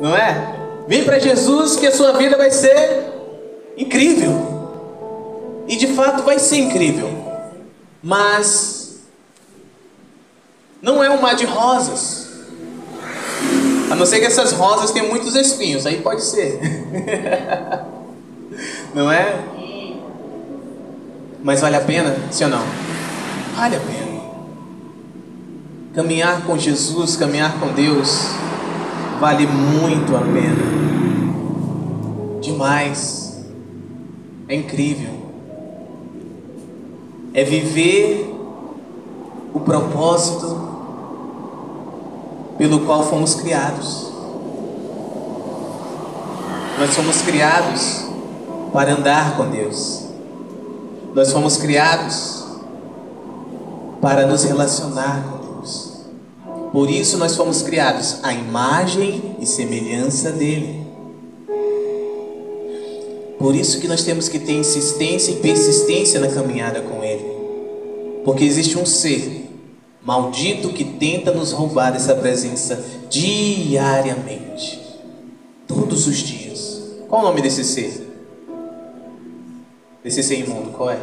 Não é? Vem para Jesus que a sua vida vai ser incrível. E de fato vai ser incrível. Mas não é um mar de rosas. A não ser que essas rosas tenham muitos espinhos. Aí pode ser. Não é? Mas vale a pena? Sim ou não? Vale a pena. Caminhar com Jesus, caminhar com Deus, vale muito a pena. Demais. É incrível. É viver o propósito pelo qual fomos criados. Nós fomos criados para andar com Deus. Nós fomos criados para nos relacionar com Deus. Por isso nós fomos criados à imagem e semelhança dele. Por isso que nós temos que ter insistência e persistência na caminhada com ele. Porque existe um ser maldito que tenta nos roubar essa presença diariamente. Todos os dias. Qual o nome desse ser? Desse ser imundo, qual é?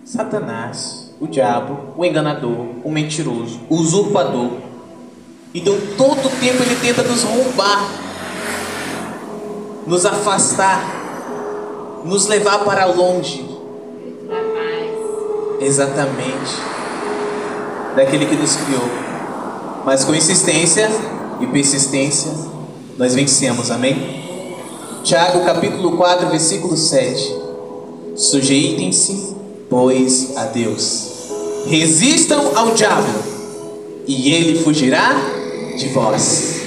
Satanás, o diabo, o enganador, o mentiroso, o usurpador. Então todo tempo ele tenta nos roubar, nos afastar, nos levar para longe. Exatamente. Daquele que nos criou. Mas com insistência e persistência nós vencemos, amém? Tiago capítulo 4 versículo 7. Sujeitem-se, pois, a Deus. Resistam ao diabo e ele fugirá de vós.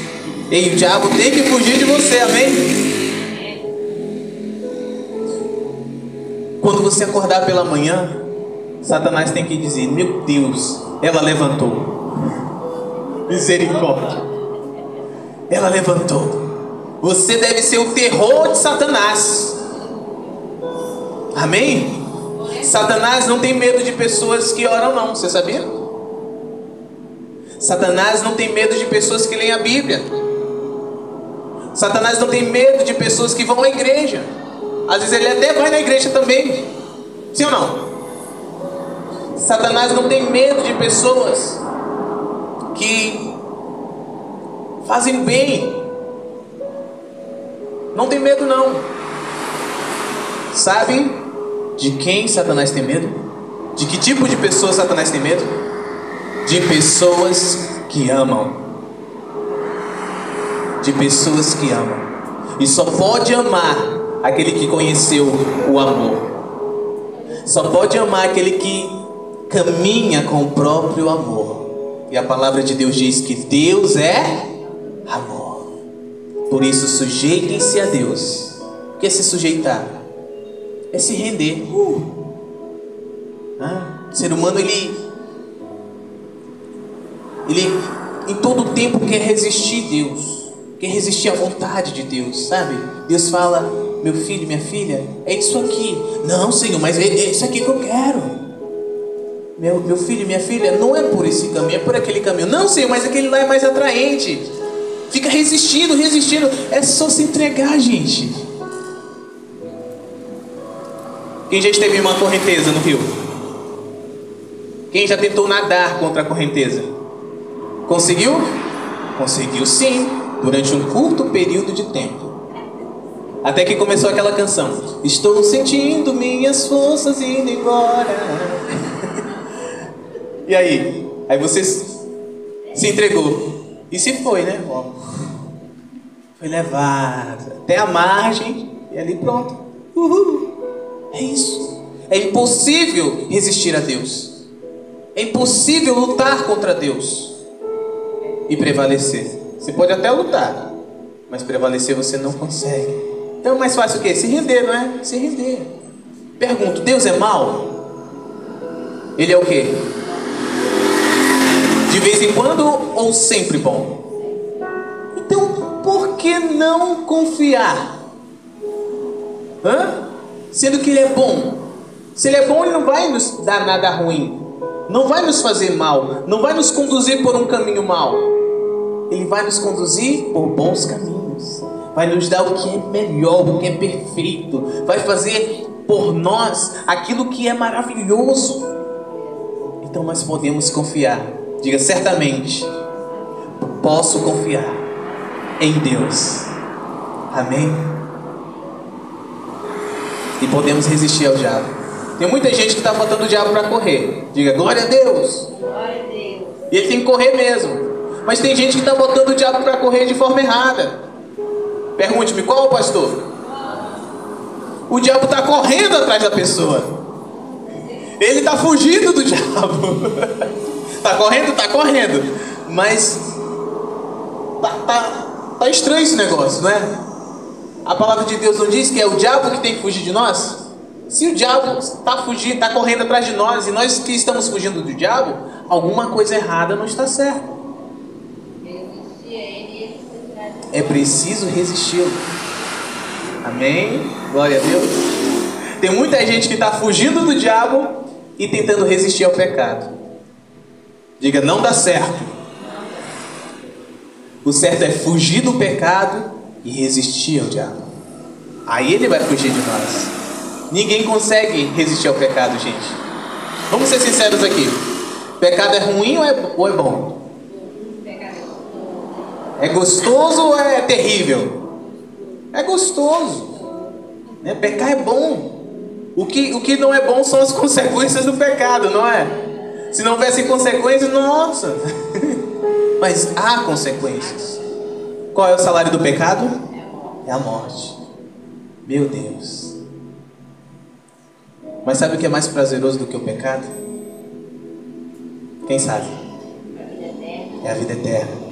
Ei, o diabo tem que fugir de você, amém? Quando você acordar pela manhã, Satanás tem que dizer: meu Deus, ela levantou. Misericórdia. Ela levantou. Você deve ser o terror de Satanás. Amém? Satanás não tem medo de pessoas que oram, não. Você sabia? Satanás não tem medo de pessoas que leem a Bíblia. Satanás não tem medo de pessoas que vão à igreja. Às vezes ele até vai na igreja também. Sim ou não? Satanás não tem medo de pessoas que fazem bem. Não tem medo, não. Sabe de quem Satanás tem medo? De que tipo de pessoas Satanás tem medo? De pessoas que amam. De pessoas que amam. E só pode amar aquele que conheceu o amor. Só pode amar aquele que caminha com o próprio amor. E a palavra de Deus diz que Deus é amor. Por isso sujeitem-se a Deus. O que é se sujeitar? É se render. O ser humano ele em todo tempo quer resistir a Deus, quer resistir à vontade de Deus, sabe? Deus fala: meu filho, minha filha, é isso aqui. Não, Senhor, mas é isso aqui que eu quero. Meu filho, minha filha, não é por esse caminho, é por aquele caminho. Não, Senhor, mas aquele lá é mais atraente. Fica resistindo. É só se entregar, gente. Quem já esteve em uma correnteza no rio? Quem já tentou nadar contra a correnteza? Conseguiu? Conseguiu sim, durante um curto período de tempo. Até que começou aquela canção: estou sentindo minhas forças indo embora. E aí? Aí você se entregou. E se foi, né? Foi levado até a margem. E ali pronto. Uhul. É isso. É impossível resistir a Deus. É impossível lutar contra Deus e prevalecer. Você pode até lutar, mas prevalecer você não consegue. Então é mais fácil o quê? Se render, não é? Se render. Pergunto: Deus é mau? Ele é o quê? De vez em quando ou sempre bom? Então por que não confiar? Sendo que ele é bom. Se ele é bom, ele não vai nos dar nada ruim, não vai nos fazer mal, não vai nos conduzir por um caminho mau. Ele vai nos conduzir por bons caminhos. Vai nos dar o que é melhor, o que é perfeito. Vai fazer por nós aquilo que é maravilhoso. Então nós podemos confiar. Diga, certamente posso confiar em Deus. Amém? E podemos resistir ao diabo. Tem muita gente que está botando o diabo para correr. Diga, glória a Deus. Glória a Deus. E ele tem que correr mesmo. Mas tem gente que está botando o diabo para correr de forma errada. Pergunte-me, qual, pastor? O diabo está correndo atrás da pessoa. Ele está fugindo do diabo. Está correndo? Está correndo. Mas tá estranho esse negócio, não é? A palavra de Deus não diz que é o diabo que tem que fugir de nós? Se o diabo está fugindo, está correndo atrás de nós, e nós que estamos fugindo do diabo, alguma coisa errada não está certa. É preciso resisti-lo. Amém? Glória a Deus. Tem muita gente que está fugindo do diabo e tentando resistir ao pecado. Diga, não dá certo. O certo é fugir do pecado e resistir ao diabo. Aí ele vai fugir de nós. Ninguém consegue resistir ao pecado, gente. Vamos ser sinceros aqui. Pecado é ruim ou é bom? É gostoso ou é terrível? É gostoso. Né? Pecar é bom. O que não é bom são as consequências do pecado, não é? Se não houvesse consequências, nossa. Mas há consequências. Qual é o salário do pecado? É a morte. Meu Deus. Mas sabe o que é mais prazeroso do que o pecado? Quem sabe? É a vida eterna.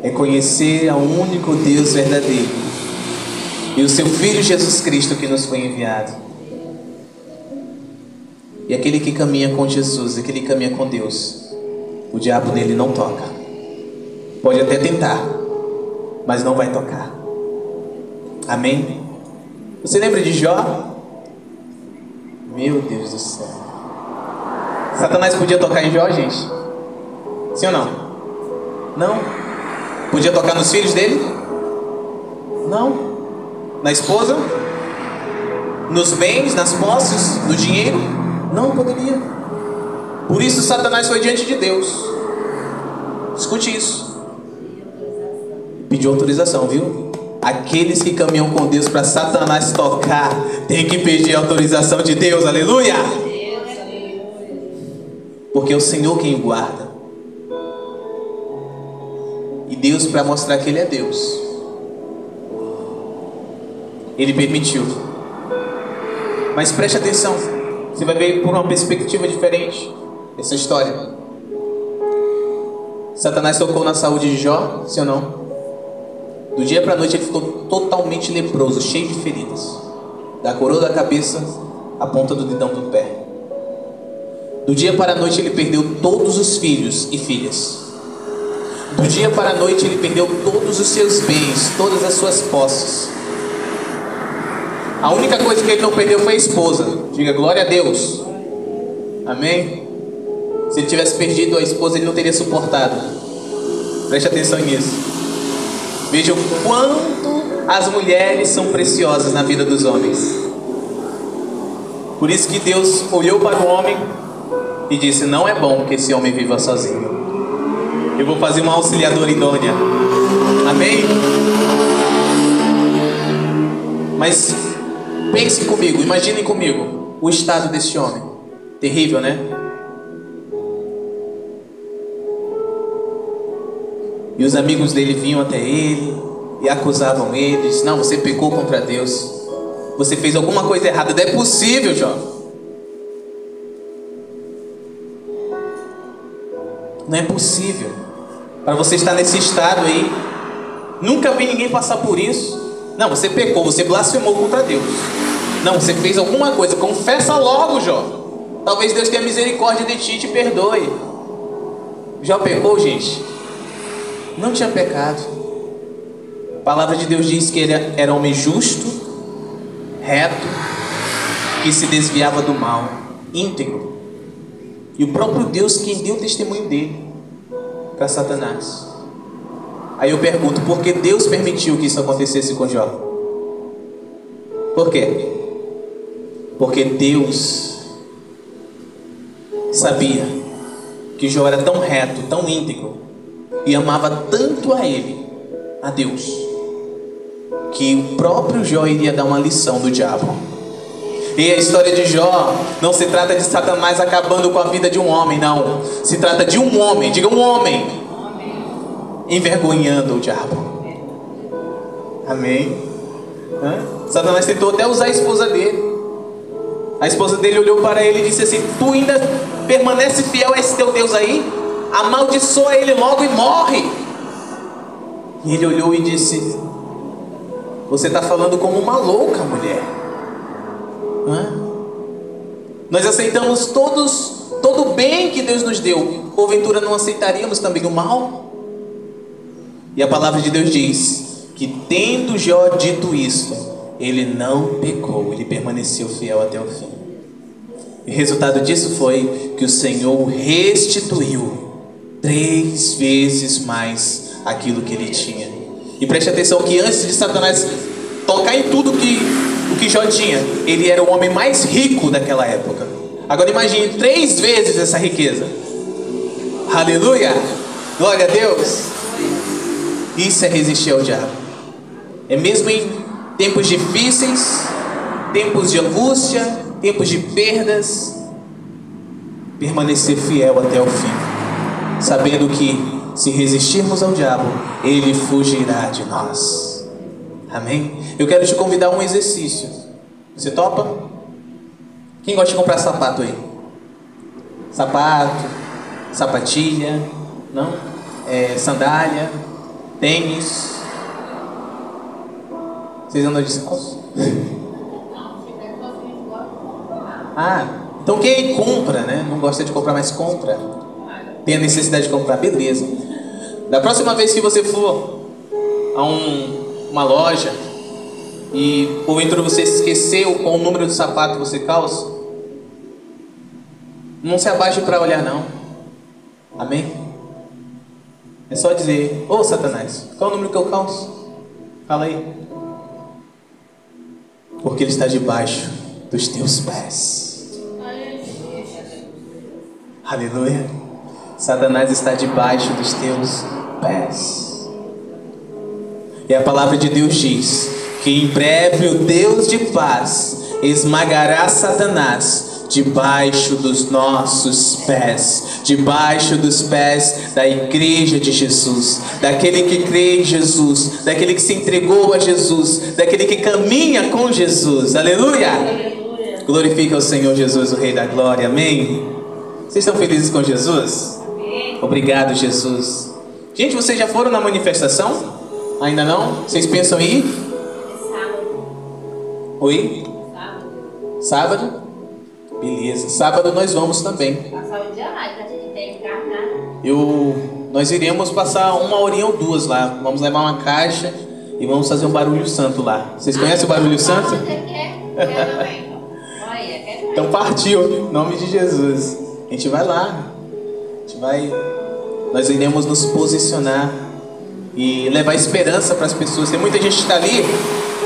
É conhecer ao único Deus verdadeiro e o seu Filho Jesus Cristo que nos foi enviado. E aquele que caminha com Jesus, aquele que caminha com Deus, o diabo nele não toca. Pode até tentar, mas não vai tocar. Amém? Você lembra de Jó? Meu Deus do céu. Satanás podia tocar em Jó, gente? Sim ou não? Não? Podia tocar nos filhos dele? Não. Na esposa? Nos bens, nas posses, no dinheiro? Não poderia. Por isso Satanás foi diante de Deus. Escute isso. Pediu autorização, viu? Aqueles que caminham com Deus para Satanás tocar, tem que pedir autorização de Deus, aleluia! Porque é o Senhor quem guarda. E Deus, para mostrar que Ele é Deus, Ele permitiu. Mas preste atenção, você vai ver por uma perspectiva diferente essa história. Satanás tocou na saúde de Jó, sim ou não? Do dia para a noite ele ficou totalmente leproso, cheio de feridas, da coroa da cabeça à ponta do dedão do pé. Do dia para a noite ele perdeu todos os filhos e filhas. Do dia para a noite ele perdeu todos os seus bens, todas as suas posses. A única coisa que ele não perdeu foi a esposa. Diga glória a Deus. Amém? Se ele tivesse perdido a esposa, ele não teria suportado. Preste atenção nisso. Veja o quanto as mulheres são preciosas na vida dos homens. Por isso que Deus olhou para o homem e disse: não é bom que esse homem viva sozinho. Eu vou fazer uma auxiliadora idônea. Amém? Mas pense comigo, imaginem comigo o estado desse homem. Terrível, né? E os amigos dele vinham até ele e acusavam ele. Diz, não, você pecou contra Deus. Você fez alguma coisa errada. Não é possível, Jó. Não é possível. Para você estar nesse estado aí. Nunca vi ninguém passar por isso. Não, você pecou, você blasfemou contra Deus. Não, você fez alguma coisa. Confessa logo, Jó. Talvez Deus tenha misericórdia de ti e te perdoe. Jó pecou, gente? Não tinha pecado. A palavra de Deus diz que ele era homem justo, reto, que se desviava do mal, íntegro. E o próprio Deus quem deu o testemunho dele para Satanás. Aí eu pergunto, por que Deus permitiu que isso acontecesse com Jó? Por quê? Porque Deus sabia que Jó era tão reto, tão íntegro, e amava tanto a ele, a Deus, que o próprio Jó iria dar uma lição do diabo. E a história de Jó não se trata de Satanás acabando com a vida de um homem, não. Se trata de um homem, diga um homem, envergonhando o diabo. Amém? Satanás tentou até usar a esposa dele. A esposa dele olhou para ele e disse assim: tu ainda permanece fiel a esse teu Deus aí? Amaldiçoa ele logo e morre. E ele olhou e disse: você está falando como uma louca, mulher. Nós aceitamos todo o bem que Deus nos deu. Porventura não aceitaríamos também o mal? E a palavra de Deus diz que, tendo Jó dito isso, ele não pecou, ele permaneceu fiel até o fim. E o resultado disso foi que o Senhor restituiu 3 vezes mais aquilo que ele tinha. E preste atenção que antes de Satanás tocar em tudo o que Jó tinha, ele era o homem mais rico daquela época. Agora imagine 3 vezes essa riqueza. Aleluia! Glória a Deus! Isso é resistir ao diabo. É mesmo em tempos difíceis, tempos de angústia, tempos de perdas, permanecer fiel até o fim, sabendo que se resistirmos ao diabo, ele fugirá de nós. Amém? Eu quero te convidar a um exercício. Você topa? Quem gosta de comprar sapato aí? Sapato, sapatilha, não? Sandália, tênis. Vocês andam descalço? Então quem compra, né? Não gosta de comprar, mas compra. Tem a necessidade de comprar, beleza. Da próxima vez que você for a uma loja e porventura você esqueceu qual o número do sapato você calça, não se abaixe para olhar, não. Amém? É só dizer: ô Satanás, qual é o número que eu calço? Fala aí. Porque ele está debaixo dos teus pés. Aleluia. Satanás está debaixo dos teus pés. E a palavra de Deus diz que em breve o Deus de paz esmagará Satanás debaixo dos nossos pés, debaixo dos pés da igreja de Jesus, daquele que crê em Jesus, daquele que se entregou a Jesus, daquele que caminha com Jesus. Aleluia! Aleluia. Glorifica ao Senhor Jesus, o Rei da Glória. Amém? Vocês estão felizes com Jesus? Amém. Obrigado, Jesus. Gente, vocês já foram na manifestação? Ainda não? Vocês pensam em ir? Sábado. Oi? Sábado? Beleza, sábado nós vamos também. Passar o dia lá, pra gente ter encarnado. Nós iremos passar 1 horinha ou 2 lá. Vamos levar uma caixa e vamos fazer um barulho santo lá. Vocês conhecem o barulho santo? Então partiu, em nome de Jesus. A gente vai lá. Nós iremos nos posicionar e levar esperança para as pessoas. Tem muita gente que está ali,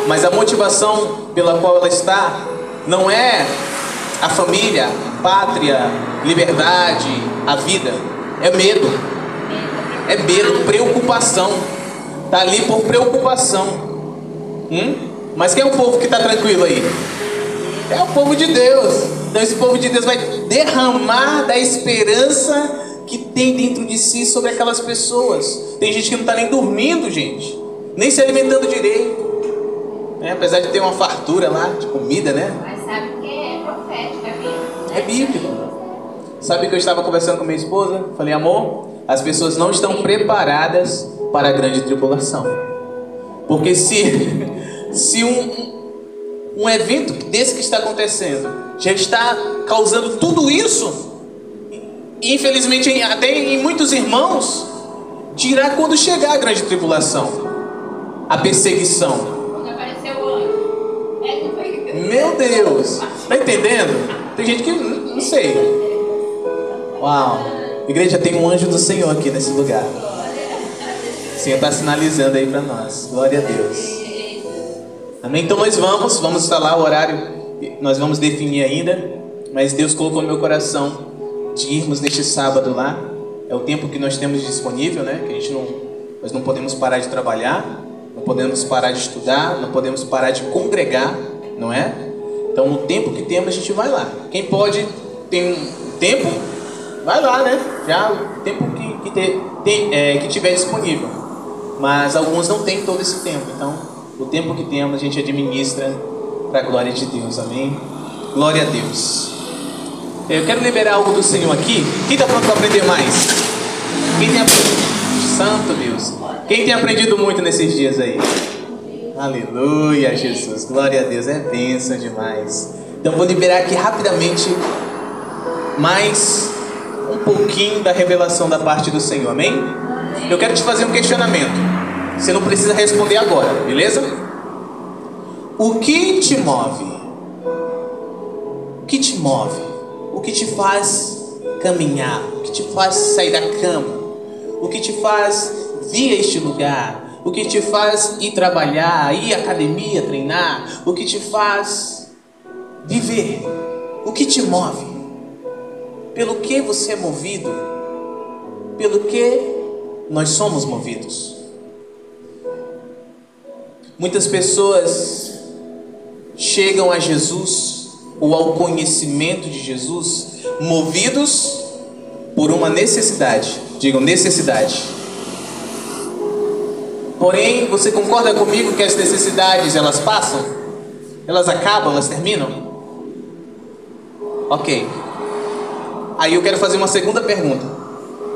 mas a motivação pela qual ela está não é a família, pátria, liberdade, a vida. É medo. É medo, preocupação. Está ali por preocupação. Mas quem é o povo que está tranquilo aí? É o povo de Deus. Então esse povo de Deus vai derramar da esperança que tem dentro de si sobre aquelas pessoas. Tem gente que não está nem dormindo, gente, nem se alimentando direito, apesar de ter uma fartura lá de comida, né? Mas sabe que é profético, é bíblico. É bíblico. Sabe que eu estava conversando com minha esposa? Falei: amor, as pessoas não estão preparadas para a grande tribulação. Porque se um evento desse que está acontecendo já está causando tudo isso, infelizmente até em muitos irmãos, dirá quando chegar a grande tribulação, a perseguição. Quando apareceu o anjo. Meu Deus, tá entendendo? Tem gente que não sei. Uau, igreja, tem um anjo do Senhor aqui nesse lugar. O Senhor está sinalizando aí para nós. Glória a Deus. Amém? Então nós vamos falar o horário, nós vamos definir ainda, mas Deus colocou no meu coração de irmos neste sábado lá. É o tempo que nós temos disponível, né? Que nós não podemos parar de trabalhar, não podemos parar de estudar, não podemos parar de congregar, não é? Então no tempo que temos a gente vai lá. Quem pode, tem um tempo, vai lá, né? Já o tempo que tiver disponível. Mas alguns não têm todo esse tempo. Então o tempo que temos a gente administra para a glória de Deus. Amém? Glória a Deus. Eu quero liberar algo do Senhor aqui. Quem está pronto para aprender mais? Quem tem aprendido? Santo Deus. Quem tem aprendido muito nesses dias aí? Aleluia, Jesus. Glória a Deus. É bênção demais. Então vou liberar aqui rapidamente mais um pouquinho da revelação da parte do Senhor. Amém? Eu quero te fazer um questionamento. Você não precisa responder agora, beleza? O que te move? O que te move? O que te faz caminhar? O que te faz sair da cama? O que te faz vir a este lugar? O que te faz ir trabalhar, ir à academia, treinar? O que te faz viver? O que te move? Pelo que você é movido? Pelo que nós somos movidos? Muitas pessoas chegam a Jesus ou ao conhecimento de Jesus movidos por uma necessidade. Digam, necessidade. Porém, você concorda comigo que as necessidades, elas passam? Elas acabam, elas terminam? Ok. Aí eu quero fazer uma segunda pergunta.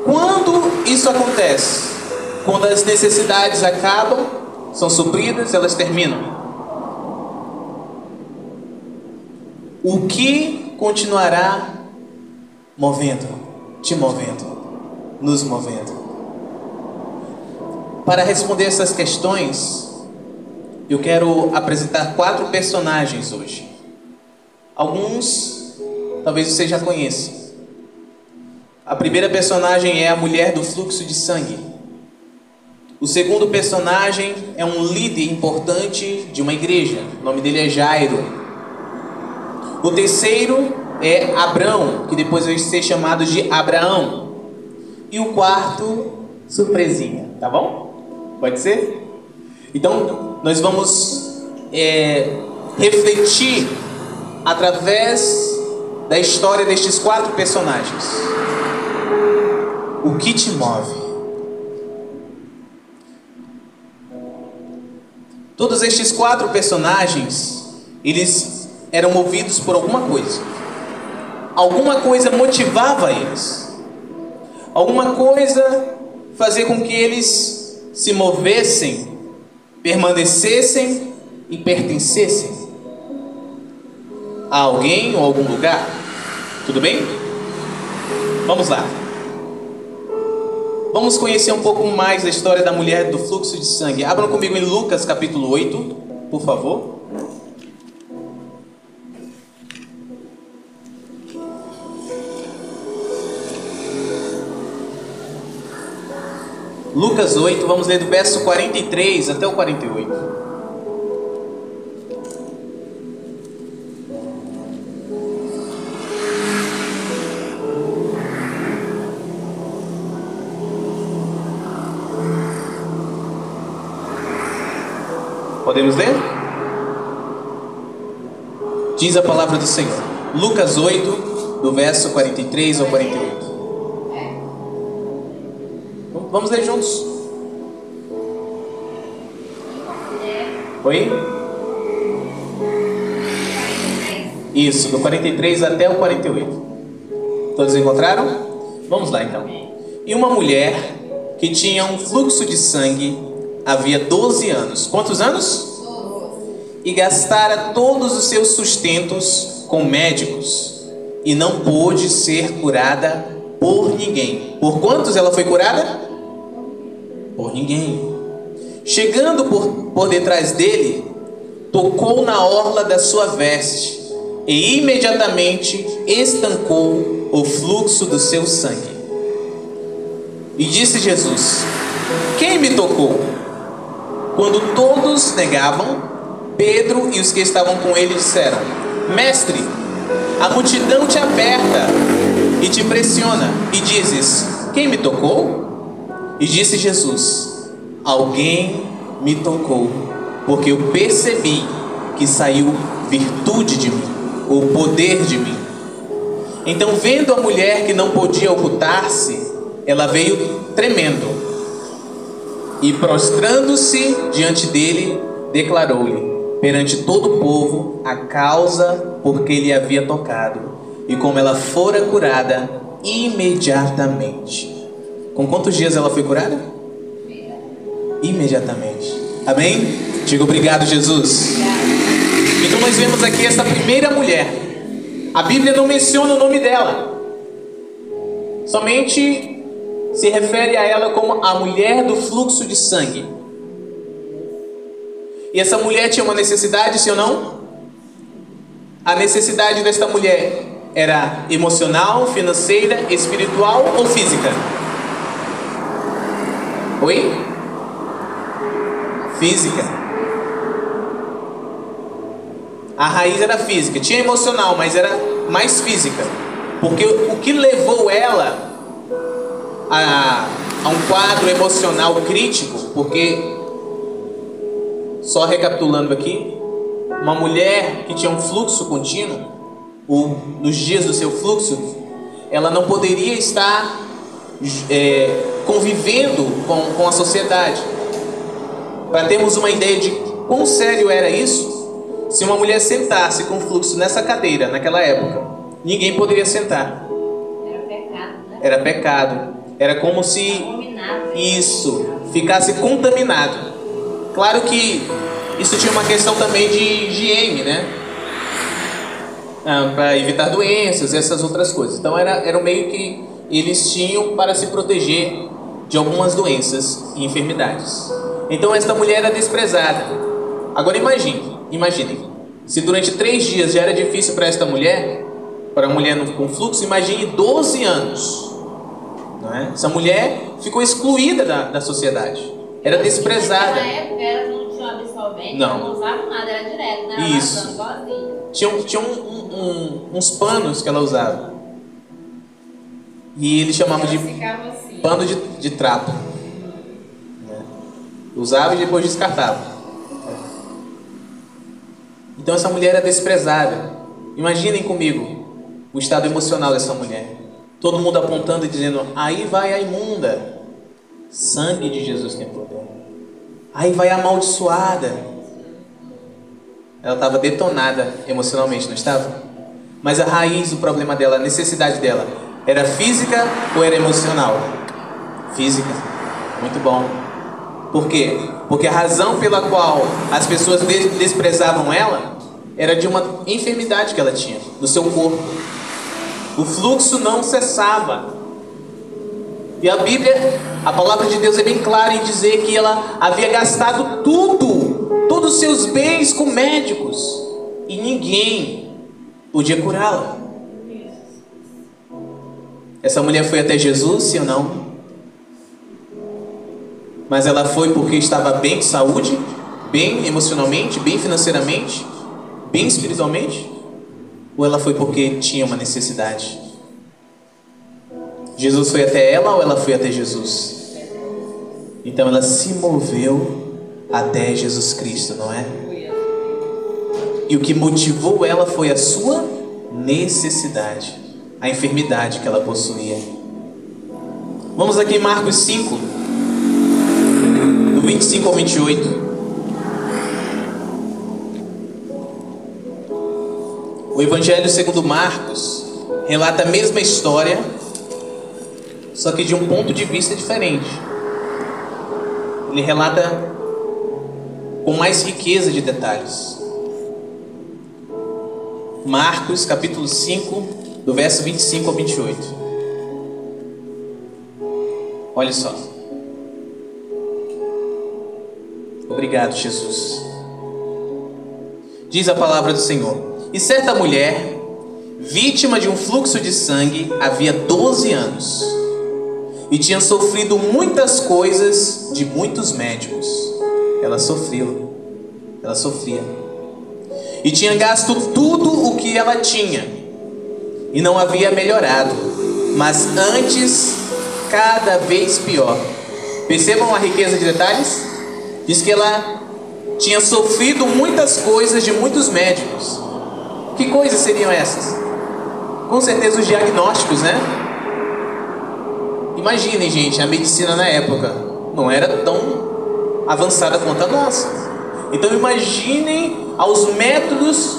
Quando isso acontece? Quando as necessidades acabam, são supridas, elas terminam? O que continuará movendo, te movendo, nos movendo? Para responder essas questões, eu quero apresentar 4 personagens hoje. Alguns, talvez você já conheça. A primeira personagem é a mulher do fluxo de sangue. O segundo personagem é um líder importante de uma igreja. O nome dele é Jairo. O terceiro é Abrão, que depois vai ser chamado de Abraão. E o quarto, surpresinha, tá bom? Pode ser? Então, nós vamos refletir através da história destes 4 personagens. O que te move? Todos estes 4 personagens, eles eram movidos por alguma coisa. Alguma coisa motivava eles. Alguma coisa fazia com que eles se movessem, permanecessem e pertencessem a alguém ou algum lugar. Tudo bem? Vamos lá. Vamos conhecer um pouco mais a história da mulher do fluxo de sangue. Abram comigo em Lucas capítulo 8, por favor. Lucas 8, vamos ler do verso 43 até o 48. Podemos ler? Diz a palavra do Senhor. Lucas 8, do verso 43 ao 48. Vamos ler juntos. Oi? Isso, do 43 até o 48. Todos encontraram? Vamos lá então. E uma mulher que tinha um fluxo de sangue havia 12 anos. Quantos anos? E gastara todos os seus sustentos com médicos e não pôde ser curada por ninguém. Por quantos ela foi curada? Por ninguém. Chegando por detrás dele, tocou na orla da sua veste e imediatamente estancou o fluxo do seu sangue. E disse Jesus: quem me tocou? Quando todos negavam, Pedro e os que estavam com ele disseram: Mestre, a multidão te aperta e te pressiona, e dizes: quem me tocou? E disse Jesus: alguém me tocou, porque eu percebi que saiu virtude de mim, ou poder de mim. Então, vendo a mulher que não podia ocultar-se, ela veio tremendo e, prostrando-se diante dele, declarou-lhe perante todo o povo a causa por que lhe havia tocado e como ela fora curada imediatamente. Com quantos dias ela foi curada? Imediatamente. Amém? Diga obrigado, Jesus. Então nós vemos aqui essa primeira mulher. A Bíblia não menciona o nome dela, somente se refere a ela como a mulher do fluxo de sangue. E essa mulher tinha uma necessidade, sim ou não? A necessidade desta mulher era emocional, financeira, espiritual ou física? Oi? Física. A raiz era física. Tinha emocional, mas era mais física. Porque o que levou ela a um quadro emocional crítico, porque, só recapitulando aqui, uma mulher que tinha um fluxo contínuo, nos dias do seu fluxo, ela não poderia estar convivendo com a sociedade. Para termos uma ideia de quão sério era isso, se uma mulher sentasse com fluxo nessa cadeira, naquela época, ninguém poderia sentar. Era pecado, né? Era pecado. Era como se isso ficasse contaminado. Claro que isso tinha uma questão também de higiene, né? Para evitar doenças e essas outras coisas. Então era o meio que eles tinham para se proteger de algumas doenças e enfermidades. Então esta mulher era desprezada. Agora imaginem, se durante 3 dias já era difícil para esta mulher, para a mulher com fluxo, imagine 12 anos. Não é? Essa mulher ficou excluída da sociedade. Era desprezada. Naquela época ela não tinha absorvente, não. Não usava nada, era direto, né? Isso. Tinha uns panos que ela usava. E eles chamavam de assim. pano de trapo. Usava e depois descartava. Então essa mulher era desprezada. Imaginem comigo o estado emocional dessa mulher. Todo mundo apontando e dizendo: aí vai a imunda. Sangue de Jesus tem poder. Aí vai a amaldiçoada. Ela estava detonada emocionalmente, não estava? Mas a raiz do problema dela, a necessidade dela, era física ou era emocional? Física. Muito bom. Por quê? Porque a razão pela qual as pessoas desprezavam ela era de uma enfermidade que ela tinha no seu corpo. O fluxo não cessava. E a Bíblia, a palavra de Deus é bem clara em dizer que ela havia gastado todos os seus bens com médicos, e ninguém podia curá-la. Essa mulher foi até Jesus, sim ou não? Mas ela foi porque estava bem de saúde, bem emocionalmente, bem financeiramente, bem espiritualmente? Ou ela foi porque tinha uma necessidade? Jesus foi até ela ou ela foi até Jesus? Então ela se moveu até Jesus Cristo, não é? E o que motivou ela foi a sua necessidade, a enfermidade que ela possuía. Vamos aqui em Marcos 5, do 25 ao 28. O Evangelho segundo Marcos relata a mesma história, só que de um ponto de vista diferente. Ele relata com mais riqueza de detalhes. Marcos capítulo 5, do verso 25 ao 28. Olha só. Obrigado, Jesus. Diz a palavra do Senhor: e certa mulher, vítima de um fluxo de sangue, havia 12 anos, e tinha sofrido muitas coisas de muitos médicos. Ela sofria. E tinha gasto tudo o que ela tinha, e não havia melhorado, mas antes cada vez pior. Percebam a riqueza de detalhes? Diz que ela tinha sofrido muitas coisas de muitos médicos. Que coisas seriam essas? Com certeza os diagnósticos, né? Imaginem, gente, a medicina na época não era tão avançada quanto a nossa. Então imaginem aos métodos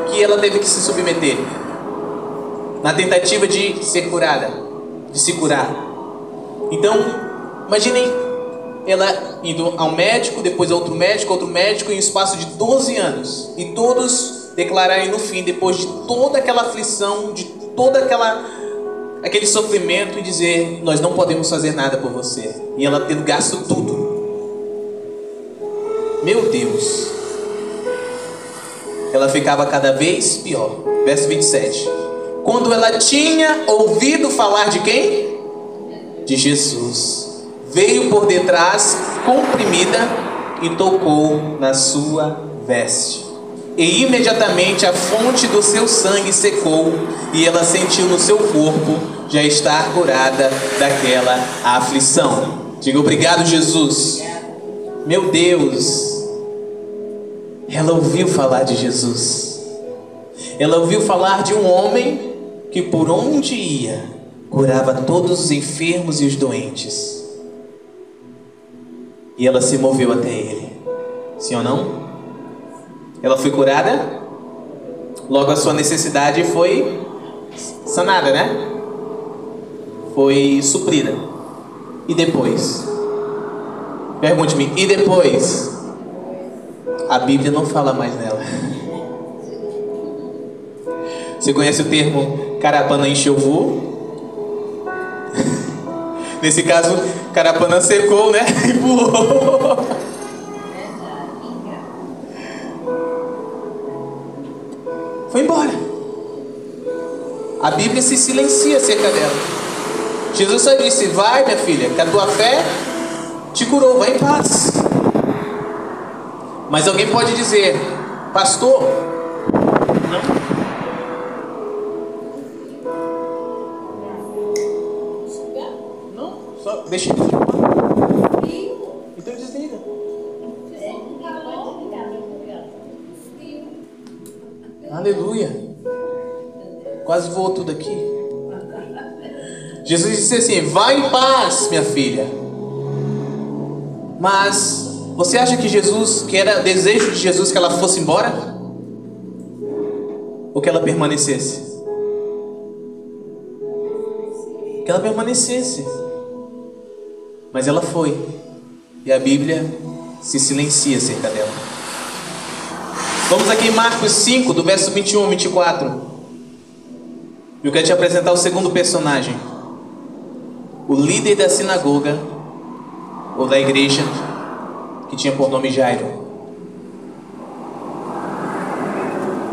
que ela teve que se submeter na tentativa de ser curada, de se curar. Então, imaginem ela indo ao médico, depois a outro médico, em um espaço de 12 anos. E todos declararem no fim, depois de toda aquela aflição, de todo aquele sofrimento, e dizer: nós não podemos fazer nada por você. E ela tendo gasto tudo. Meu Deus. Ela ficava cada vez pior. Verso 27. Quando ela tinha ouvido falar de quem? De Jesus, veio por detrás, comprimida, e tocou na sua veste. E imediatamente a fonte do seu sangue secou, e ela sentiu no seu corpo já estar curada daquela aflição. Diga: obrigado, Jesus. Meu Deus. Ela ouviu falar de Jesus. Ela ouviu falar de um homem que por onde ia curava todos os enfermos e os doentes. E ela se moveu até ele. Sim ou não? Ela foi curada. Logo a sua necessidade foi sanada, né? Foi suprida. E depois? Pergunte-me, e depois? A Bíblia não fala mais nela. Você conhece o termo Carapanã enxovou? Nesse caso, Carapanã secou, né? E voou. Foi embora. A Bíblia se silencia acerca dela. Jesus só disse: vai, minha filha, que a tua fé te curou, vai em paz. Mas alguém pode dizer: pastor, não, só deixa ele filmar. Então desliga. Aleluia. Quase voou tudo aqui. Jesus disse assim: vai em paz, minha filha. Mas você acha que Jesus, que era desejo de Jesus que ela fosse embora? Ou que ela permanecesse? Que ela permanecesse. Mas ela foi. E a Bíblia se silencia acerca dela. Vamos aqui em Marcos 5, do verso 21 ao 24. Eu quero te apresentar o segundo personagem. O líder da sinagoga, ou da igreja, que tinha por nome Jairo.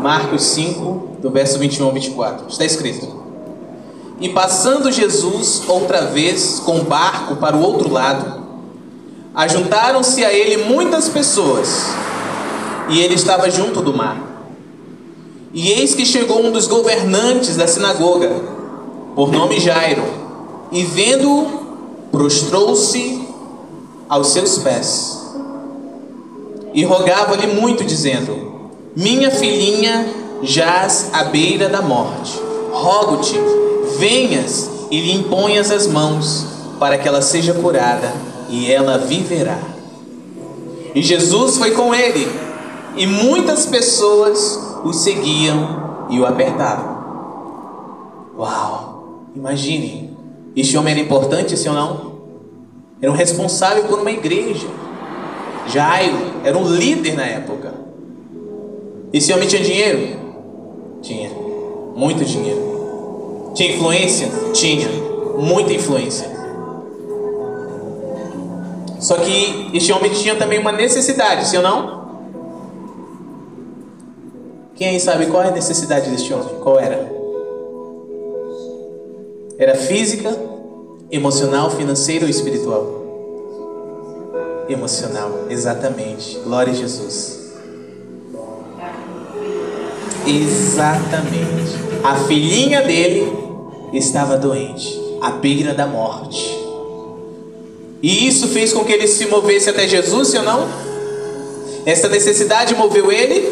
Marcos 5, do verso 21 ao 24. Está escrito: e passando Jesus outra vez com o barco para o outro lado, ajuntaram-se a ele muitas pessoas, e ele estava junto do mar. E eis que chegou um dos governantes da sinagoga, por nome Jairo, e vendo-o, prostrou-se aos seus pés e rogava-lhe muito, dizendo: minha filhinha jaz à beira da morte. Rogo-te, venhas e lhe imponhas as mãos, para que ela seja curada, e ela viverá. E Jesus foi com ele, e muitas pessoas o seguiam e o apertavam. Uau! Imagine, este homem era importante, sim ou não? Era um responsável por uma igreja. Jairo era um líder na época. Esse homem tinha dinheiro? Tinha. Muito dinheiro. Tinha influência? Tinha. Muita influência. Só que este homem tinha também uma necessidade, sim ou não? Quem aí sabe qual é a necessidade deste homem? Qual era? Era física Emocional, financeiro ou espiritual? Emocional, exatamente. Glória a Jesus. Exatamente. A filhinha dele estava doente, à beira da morte. E isso fez com que ele se movesse até Jesus, sim ou não? Essa necessidade moveu ele.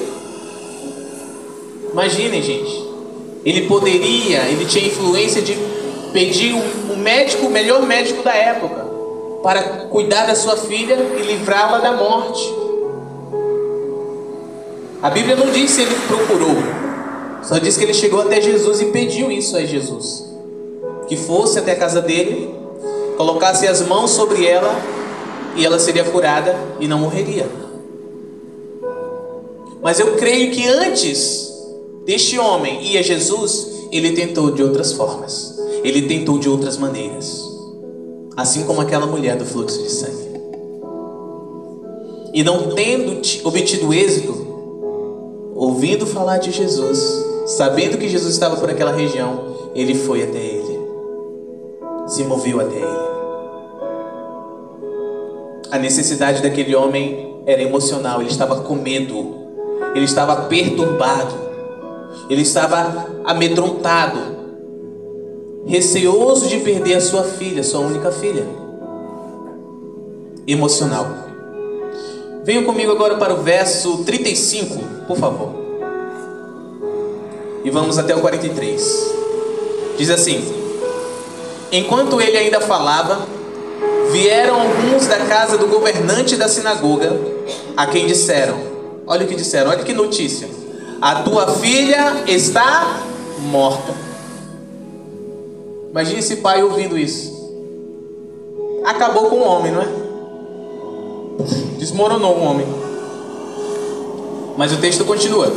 Imaginem, gente. Ele tinha influência de pedir um médico, o melhor médico da época, para cuidar da sua filha e livrá-la da morte. A Bíblia não diz se ele procurou, só diz que ele chegou até Jesus e pediu isso a Jesus, que fosse até a casa dele, colocasse as mãos sobre ela e ela seria curada e não morreria. Mas eu creio que antes deste homem ir a Jesus, ele tentou de outras formas, ele tentou de outras maneiras, assim como aquela mulher do fluxo de sangue. E não tendo obtido êxito, ouvindo falar de Jesus, sabendo que Jesus estava por aquela região, ele foi até ele, se moveu até ele. A necessidade daquele homem era emocional, ele estava com medo, ele estava perturbado, ele estava amedrontado, receoso de perder a sua filha, sua única filha. Emocional. Venham comigo agora para o verso 35, por favor. E vamos até o 43. Diz assim: enquanto ele ainda falava, vieram alguns da casa do governante da sinagoga, a quem disseram, olha o que disseram, olha que notícia: a tua filha está morta. Imagine esse pai ouvindo isso. Acabou com o homem, não é? Desmoronou o homem. Mas o texto continua.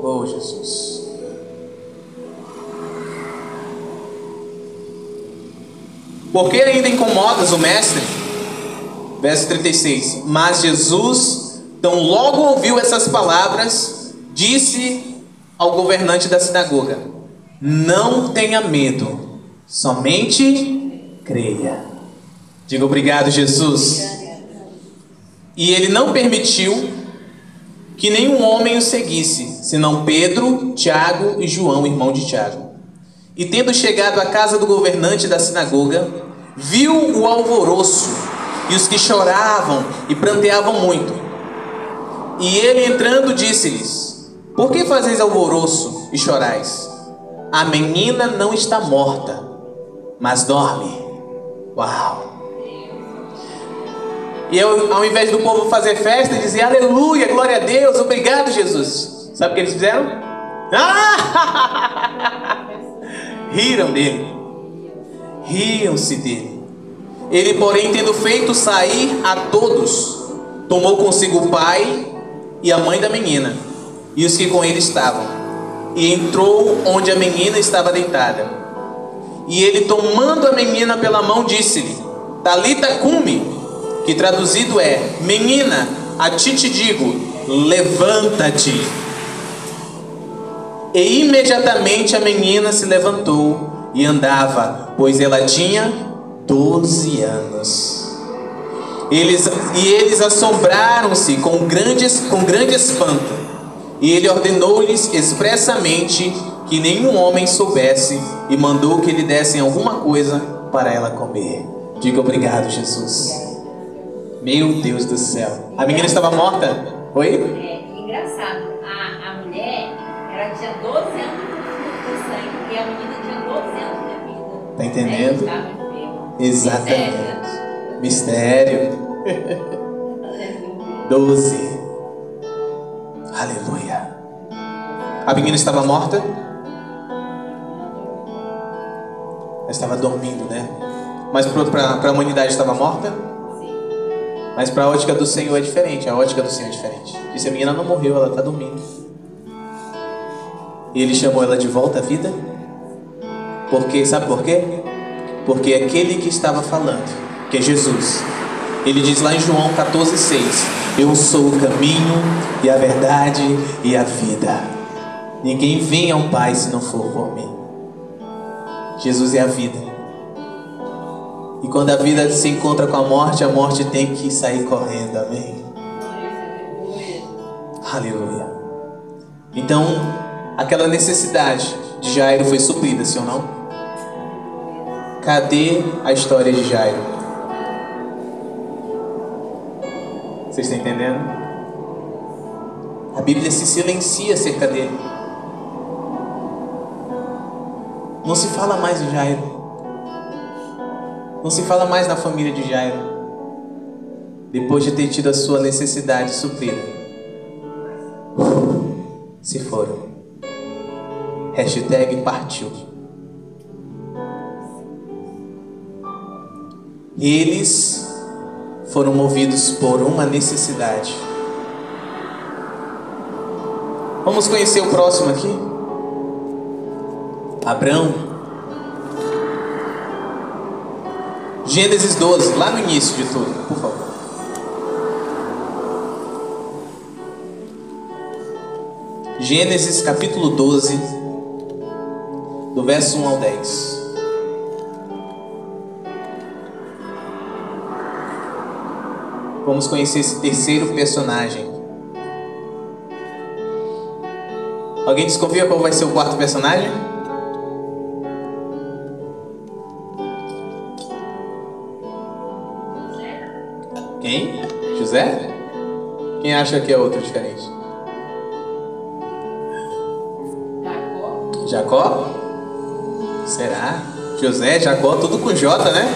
Oh, Jesus. Por que ainda incomodas o mestre? Verso 36. Mas Jesus, tão logo ouviu essas palavras, disse ao governante da sinagoga: não tenha medo, somente creia. Diga obrigado, Jesus. E ele não permitiu que nenhum homem o seguisse, senão Pedro, Tiago e João, irmão de Tiago. E tendo chegado à casa do governante da sinagoga, viu o alvoroço e os que choravam e pranteavam muito. E ele entrando disse-lhes: por que fazeis alvoroço e chorais? A menina não está morta, mas dorme. Uau! E ao invés do povo fazer festa e dizer aleluia, glória a Deus, obrigado Jesus, sabe o que eles fizeram? Riram dele, riam-se dele. Ele, porém, tendo feito sair a todos, tomou consigo o pai e a mãe da menina e os que com ele estavam, e entrou onde a menina estava deitada. E ele, tomando a menina pela mão, disse-lhe: Talita cumi, que traduzido é: menina, a ti te digo, levanta-te. E imediatamente a menina se levantou e andava, pois ela tinha 12 anos. Eles assombraram-se com grande espanto. E ele ordenou-lhes expressamente que nenhum homem soubesse, e mandou que lhe dessem alguma coisa para ela comer. Diga obrigado, Jesus. Meu Deus do céu. A menina estava morta? Oi? É engraçado. A mulher, ela tinha 12 anos de sangue e a menina tinha 12 anos de vida. Tá entendendo? Ela estava enferma. Exatamente. Mistério. 12. Aleluia. A menina estava morta? Ela estava dormindo, né? Mas para a humanidade estava morta? Mas para a ótica do Senhor é diferente. A ótica do Senhor é diferente. Disse: a menina não morreu, ela está dormindo. E ele chamou ela de volta à vida. Porque, sabe por quê? Porque aquele que estava falando, que é Jesus, ele diz lá em João 14,6: eu sou o caminho e a verdade e a vida. Ninguém vem ao Pai se não for por mim. Jesus é a vida. E quando a vida se encontra com a morte tem que sair correndo. Amém? Aleluia. Então, aquela necessidade de Jairo foi suprida, sim ou não? Cadê a história de Jairo? Vocês estão entendendo? A Bíblia se silencia acerca dele. Não se fala mais de Jairo. Não se fala mais na família de Jairo. Depois de ter tido a sua necessidade suprida, se foram. Hashtag partiu. Eles foram movidos por uma necessidade. Vamos conhecer o próximo aqui. Abrão. Gênesis 12, lá no início de tudo, por favor. Gênesis capítulo 12, do verso 1 ao 10. Vamos conhecer esse terceiro personagem. Alguém desconfia qual vai ser o quarto personagem? Quem? José? Quem acha que é outro diferente? Jacó? Será? José, Jacó, tudo com J, né?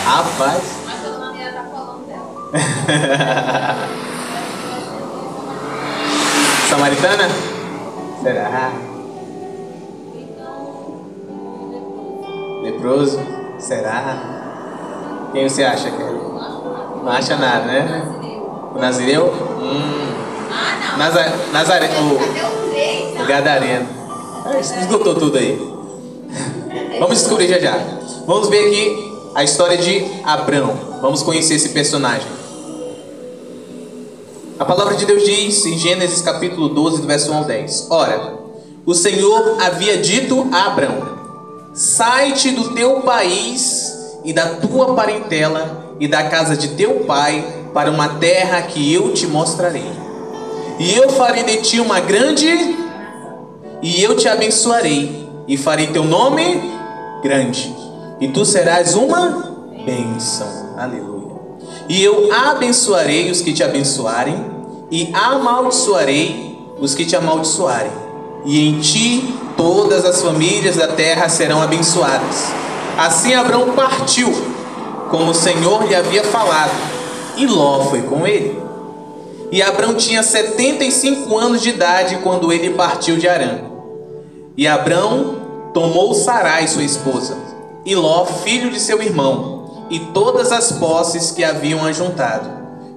Rapaz. Mas pelo nome ela tá falando dela. Samaritana? Será? Leproso? Será? Quem você acha que é? Não acha nada, né? O Nazireu? Ah, não. Nazaré. O Gadareno. Não. Esgotou tudo aí. Vamos descobrir já já. Vamos ver aqui a história de Abrão. Vamos conhecer esse personagem. A palavra de Deus diz em Gênesis capítulo 12, do verso 1 ao 10. Ora, o Senhor havia dito a Abrão: sai-te do teu país e da tua parentela e da casa de teu pai para uma terra que eu te mostrarei. E eu farei de ti uma grande, e eu te abençoarei, e farei teu nome grande, e tu serás uma bênção. Aleluia. E eu abençoarei os que te abençoarem, e amaldiçoarei os que te amaldiçoarem. E em ti todas as famílias da terra serão abençoadas. Assim Abrão partiu, como o Senhor lhe havia falado, e Ló foi com ele. E Abrão tinha 75 anos de idade quando ele partiu de Harã. E Abrão tomou Sarai, sua esposa, e Ló, filho de seu irmão, e todas as posses que haviam ajuntado,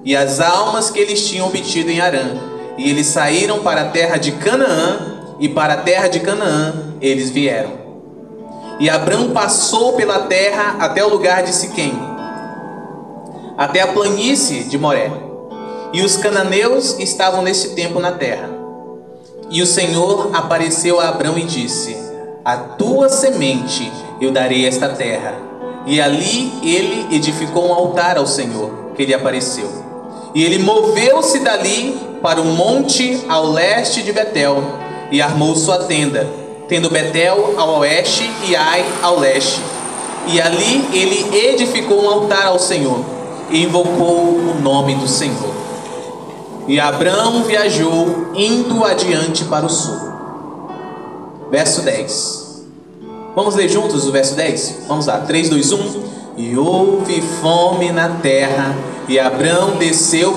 e as almas que eles tinham obtido em Harã. E eles saíram para a terra de Canaã, e para a terra de Canaã eles vieram. E Abrão passou pela terra até o lugar de Siquém, até a planície de Moré. E os cananeus estavam nesse tempo na terra. E o Senhor apareceu a Abrão e disse: a tua semente eu darei esta terra. E ali ele edificou um altar ao Senhor, que lhe apareceu. E ele moveu-se dali para o monte ao leste de Betel, e armou sua tenda, tendo Betel ao oeste e Ai ao leste. E ali ele edificou um altar ao Senhor, e invocou o nome do Senhor. E Abrão viajou, indo adiante para o sul. Verso 10. Vamos ler juntos o verso 10? Vamos lá, 3, 2, 1. E houve fome na terra, e Abrão desceu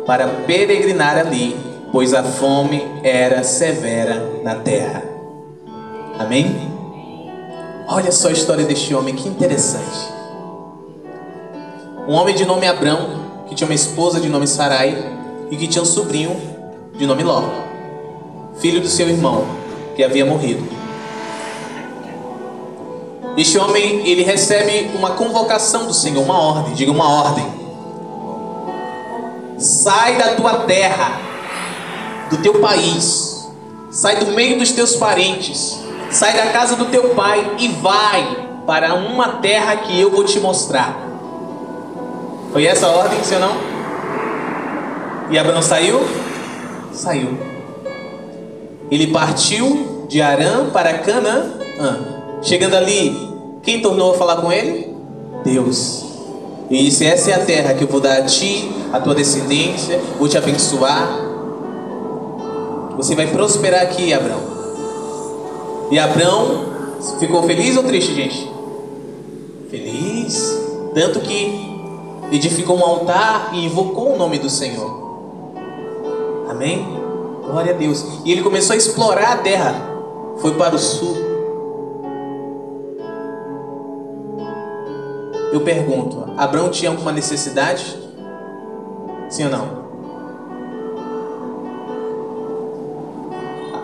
para peregrinar ali, pois a fome era severa na terra. Amém? Olha só a história deste homem, que interessante. Um homem de nome Abrão, que tinha uma esposa de nome Sarai, e que tinha um sobrinho de nome Ló, filho do seu irmão, que havia morrido. Este homem, ele recebe uma convocação do Senhor, uma ordem, diga uma ordem. Sai da tua terra, do teu país, sai do meio dos teus parentes, sai da casa do teu pai e vai para uma terra que eu vou te mostrar. Foi essa a ordem, sim ou não? E Abraão saiu? Saiu. Ele partiu de Harã para Canaã. Chegando ali, quem tornou a falar com ele? Deus. E disse: essa é a terra que eu vou dar a ti, a tua descendência, vou te abençoar. Você vai prosperar aqui, Abraão. E Abraão ficou feliz ou triste, gente? Feliz. Tanto que edificou um altar e invocou o nome do Senhor. Amém? Glória a Deus. E ele começou a explorar a terra. Foi para o sul. Eu pergunto, Abraão tinha alguma necessidade? Sim ou não?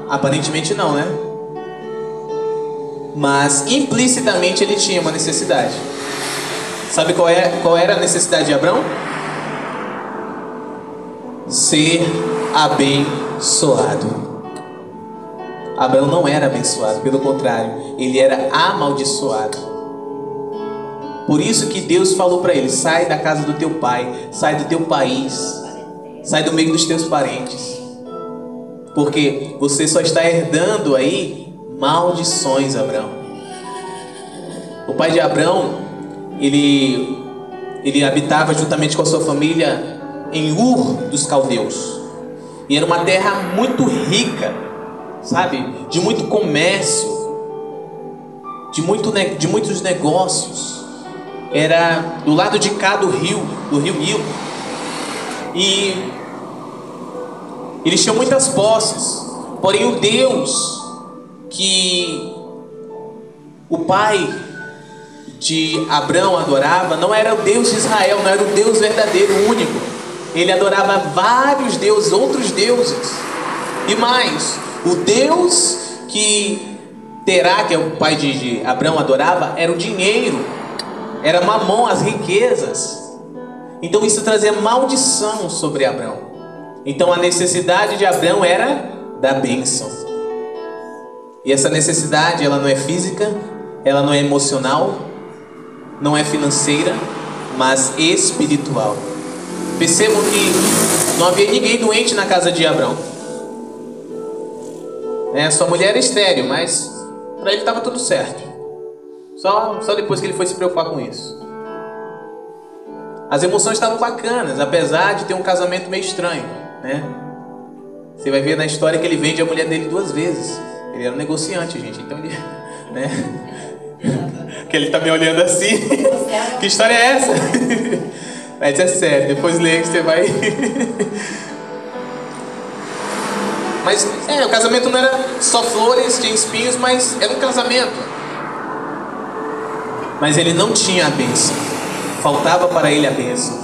Aparentemente não, né? Mas implicitamente ele tinha uma necessidade. Sabe qual era a necessidade de Abraão? Ser abençoado. Abraão não era abençoado, pelo contrário, ele era amaldiçoado. Por isso que Deus falou para ele: sai da casa do teu pai, sai do teu país, sai do meio dos teus parentes, porque você só está herdando aí maldições, Abraão. O pai de Abraão, ele habitava juntamente com a sua família em Ur dos Caldeus, e era uma terra muito rica, sabe, de muito comércio, de muitos negócios. Era do lado de cá do rio Nilo, e eles tinham muitas posses. Porém o Deus que o pai de Abraão adorava não era o Deus de Israel, não era o Deus verdadeiro, único. Ele adorava vários deuses, outros deuses. E mais, o Deus que Terá, que é o pai de Abraão, adorava, era o dinheiro, era Mamon, as riquezas. Então isso trazia maldição sobre Abraão. Então a necessidade de Abraão era da bênção. E essa necessidade, ela não é física, ela não é emocional, não é financeira, mas espiritual. Percebam que não havia ninguém doente na casa de Abraão. Sua mulher era estéril, mas para ele estava tudo certo. Só depois que ele foi se preocupar com isso. As emoções estavam bacanas, apesar de ter um casamento meio estranho, né? Você vai ver na história que ele vende a mulher dele 2 vezes. Ele era um negociante, gente. Então ele, né? Que ele tá me olhando assim. Que história é essa? Mas é sério, depois lê que você vai. Mas o casamento não era só flores, tinha espinhos, mas era um casamento. Mas ele não tinha a bênção. Faltava para ele a bênção.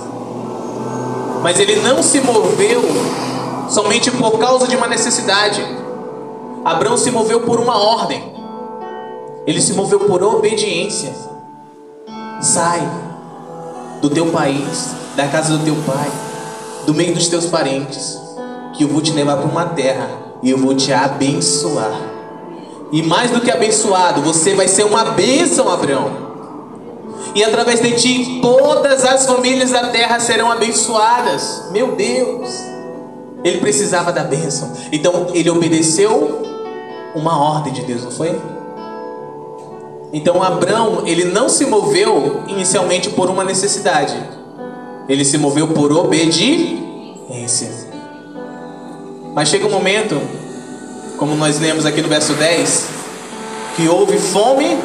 Mas ele não se moveu somente por causa de uma necessidade. Abraão se moveu por uma ordem. Ele se moveu por obediência. Sai do teu país, da casa do teu pai, do meio dos teus parentes, que eu vou te levar para uma terra e eu vou te abençoar. E mais do que abençoado, você vai ser uma bênção, Abraão. E através de ti, todas as famílias da terra serão abençoadas. Meu Deus! Ele precisava da bênção. Então ele obedeceu uma ordem de Deus, não foi? Então Abraão, ele não se moveu inicialmente por uma necessidade. Ele se moveu por obediência. Mas chega um momento, como nós lemos aqui no verso 10, que houve fome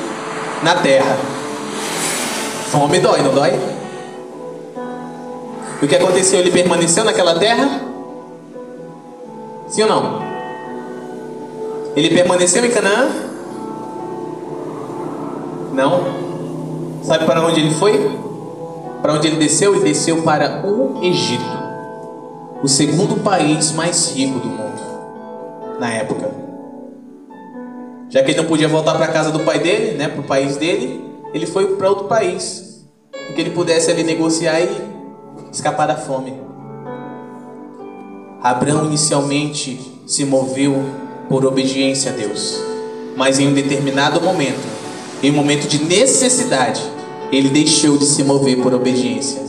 na terra. Fome dói, não dói? O que aconteceu? Ele permaneceu naquela terra? Sim ou não? Ele permaneceu em Canaã? Não. Sabe para onde ele foi? Para onde ele desceu? Ele desceu para o Egito, o segundo país mais rico do mundo na época. Já que ele não podia voltar para a casa do pai dele, né, para o país dele, ele foi para outro país, para que ele pudesse ali negociar e escapar da fome. Abraão inicialmente se moveu por obediência a Deus, mas em um determinado momento, em um momento de necessidade, ele deixou de se mover por obediência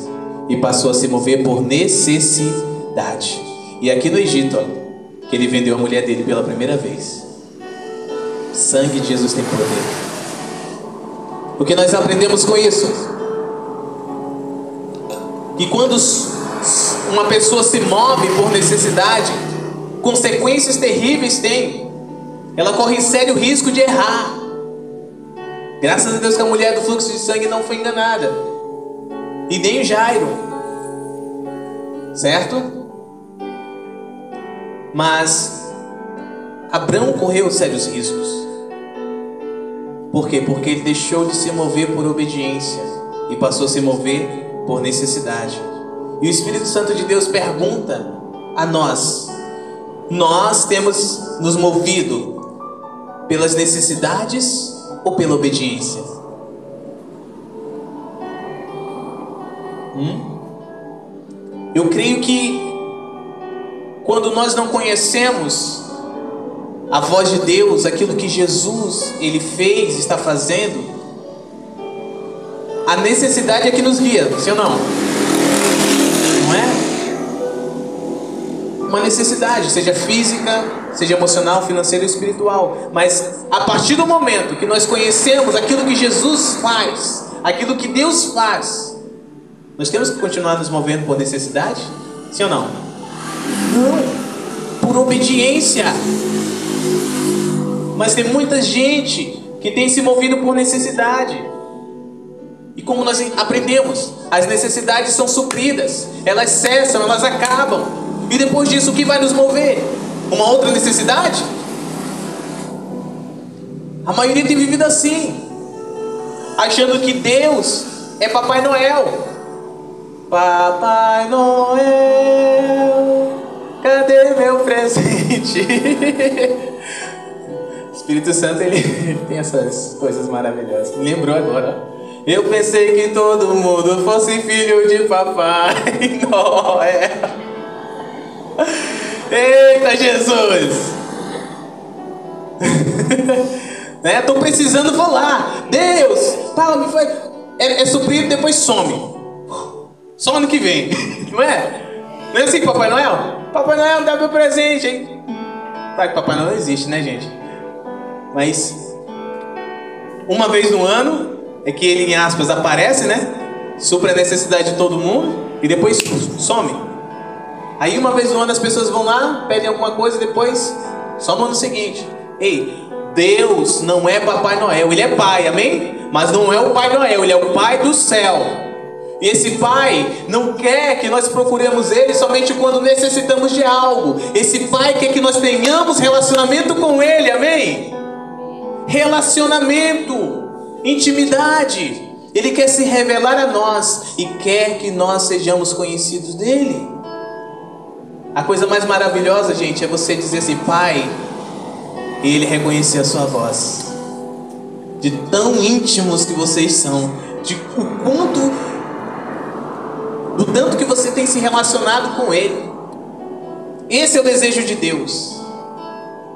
e passou a se mover por necessidade. E aqui no Egito, ó, que ele vendeu a mulher dele pela primeira vez. O sangue de Jesus tem poder. O que nós aprendemos com isso? Que quando uma pessoa se move por necessidade, consequências terríveis tem. Ela corre sério risco de errar. Graças a Deus que a mulher do fluxo de sangue não foi enganada, e nem o Jairo, certo? Mas Abraão correu sérios riscos. Por quê? Porque ele deixou de se mover por obediência e passou a se mover por necessidade. E o Espírito Santo de Deus pergunta a nós: nós temos nos movido pelas necessidades ou pela obediência? Eu creio que quando nós não conhecemos a voz de Deus, aquilo que Jesus ele fez, está fazendo, a necessidade é que nos guia, sim ou não? Não é? Uma necessidade, seja física, seja emocional, financeira ou espiritual. Mas a partir do momento que nós conhecemos aquilo que Jesus faz, aquilo que Deus faz, nós temos que continuar nos movendo por necessidade? Sim ou não? Não, por obediência. Mas tem muita gente que tem se movido por necessidade. E como nós aprendemos, as necessidades são supridas, elas cessam, elas acabam. E depois disso, o que vai nos mover? Uma outra necessidade? A maioria tem vivido assim, achando que Deus é Papai Noel. Papai Noel, cadê meu presente? O Espírito Santo, ele tem essas coisas maravilhosas. Me lembrou agora, ó. Eu pensei que todo mundo fosse filho de Papai Noel. Eita Jesus! Né? Tô precisando falar. Deus, fala, me faz. É suprido, depois some. Só ano que vem. Não é? Não é assim que Papai Noel? Papai Noel dá meu presente, hein? Claro que Papai Noel não existe, né, gente? Mas uma vez no ano é que ele, em aspas, aparece, né? Supre a necessidade de todo mundo e depois some. Aí uma vez no ano as pessoas vão lá, pedem alguma coisa e depois só no ano seguinte. Ei, Deus não é Papai Noel, Ele é Pai, amém? Mas não é o Pai Noel, Ele é o Pai do céu. E esse Pai não quer que nós procuremos Ele somente quando necessitamos de algo. Esse Pai quer que nós tenhamos relacionamento com Ele, amém? Relacionamento, intimidade. Ele quer se revelar a nós e quer que nós sejamos conhecidos dEle. A coisa mais maravilhosa, gente, é você dizer assim, Pai, e Ele reconhecer a sua voz. De tão íntimos que vocês são, de do tanto que você tem se relacionado com Ele. Esse é o desejo de Deus,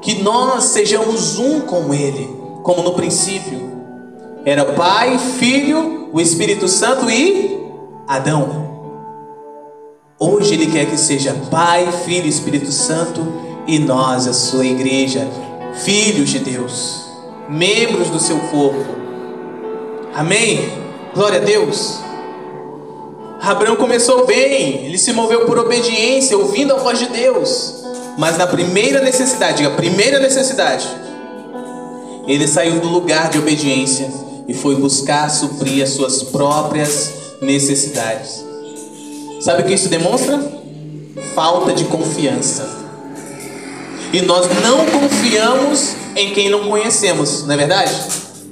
que nós sejamos um com Ele, como no princípio era Pai, Filho, o Espírito Santo e Adão. Hoje Ele quer que seja Pai, Filho e Espírito Santo e nós, a sua igreja, filhos de Deus, membros do seu corpo. Amém? Glória a Deus. Abraão começou bem, ele se moveu por obediência, ouvindo a voz de Deus. Mas na primeira necessidade, diga, primeira necessidade, ele saiu do lugar de obediência e foi buscar suprir as suas próprias necessidades. Sabe o que isso demonstra? Falta de confiança. E nós não confiamos em quem não conhecemos, não é verdade?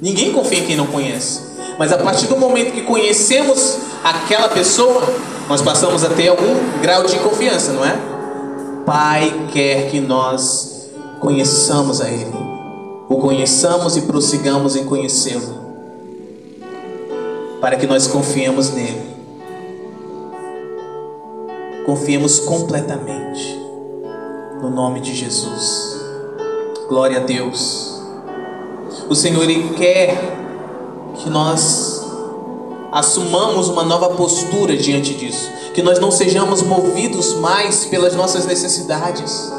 Ninguém confia em quem não conhece. Mas a partir do momento que conhecemos aquela pessoa, nós passamos a ter algum grau de confiança, não é? Pai quer que nós conheçamos a Ele, o conheçamos e prossigamos em conhecê-lo, para que nós confiemos nele. Confiemos completamente. no nome de Jesus. Glória a Deus. O Senhor, Ele quer que nós assumamos uma nova postura diante disso, que nós não sejamos movidos mais pelas nossas necessidades,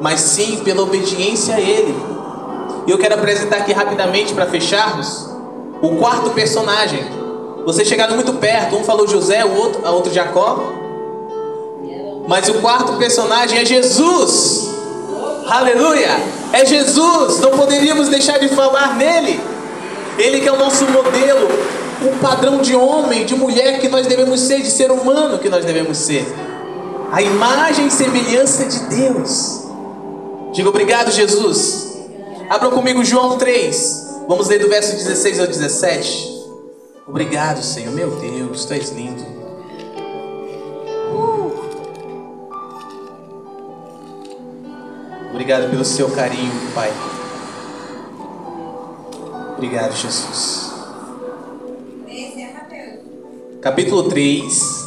mas sim pela obediência a Ele. E eu quero apresentar aqui rapidamente, para fecharmos, o quarto personagem. Vocês chegaram muito perto, um falou José, o outro Jacó, mas o quarto personagem é Jesus. Aleluia! É Jesus, não poderíamos deixar de falar nele. Ele que é o nosso modelo, o padrão de homem, de mulher que nós devemos ser, de ser humano que nós devemos ser, a imagem e semelhança de Deus. Diga obrigado, Jesus. Abram comigo João 3, vamos ler do verso 16 ao 17. Obrigado, Senhor, meu Deus, Tu és lindo. Obrigado pelo seu carinho, Pai. Obrigado, Jesus. Capítulo 3,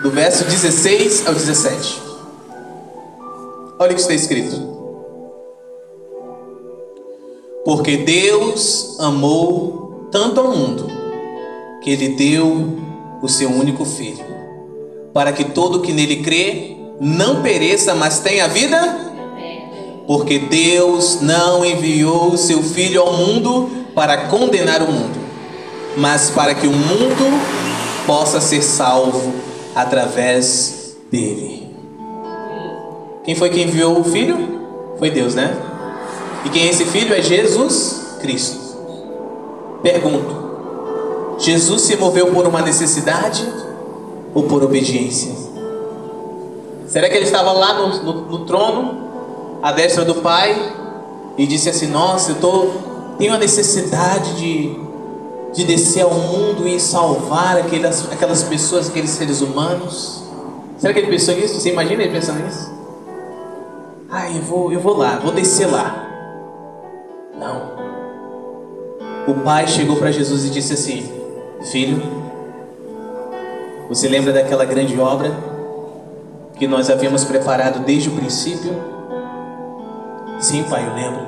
do verso 16 ao 17. Olha o que está escrito. Porque Deus amou tanto ao mundo, que Ele deu o seu único Filho, para que todo que nele crê não pereça, mas tenha vida. Porque Deus não enviou o seu Filho ao mundo para condenar o mundo, mas para que o mundo possa ser salvo através dele. Quem foi que enviou o Filho? Foi Deus, né? E quem é esse Filho? É Jesus Cristo. Pergunto: Jesus se moveu por uma necessidade ou por obediência? Será que ele estava lá no trono, à destra do Pai, e disse assim: nossa, tenho a necessidade de descer ao mundo e salvar aquelas pessoas, aqueles seres humanos? Será que ele pensou nisso? Você imagina ele pensando nisso? Eu vou lá, vou descer lá. Não. O Pai chegou para Jesus e disse assim: filho, você lembra daquela grande obra que nós havíamos preparado desde o princípio? Sim, Pai, eu lembro.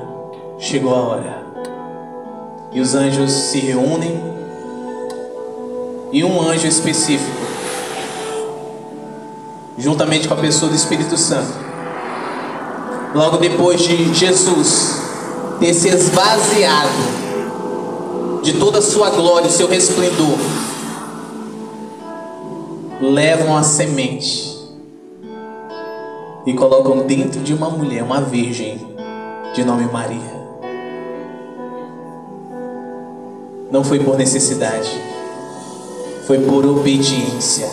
Chegou a hora. E os anjos se reúnem, e um anjo específico, juntamente com a pessoa do Espírito Santo, logo depois de Jesus ter se esvaziado de toda a sua glória e seu resplendor, levam a semente e colocam dentro de uma mulher, uma virgem de nome Maria. Não foi por necessidade, foi por obediência.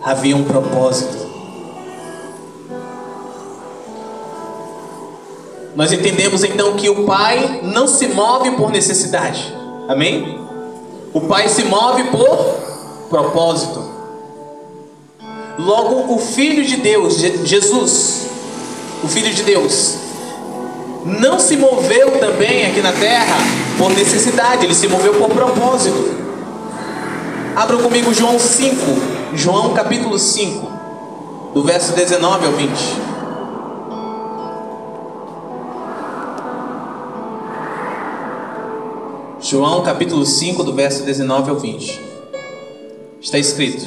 Havia um propósito. Nós entendemos então que o Pai não se move por necessidade. Amém? O Pai se move por propósito. Logo, o Filho de Deus, Jesus, o Filho de Deus, não se moveu também aqui na terra por necessidade, ele se moveu por propósito. Abram comigo João 5, João capítulo 5, do verso 19 ao 20. João capítulo 5, do verso 19 ao 20. Está escrito: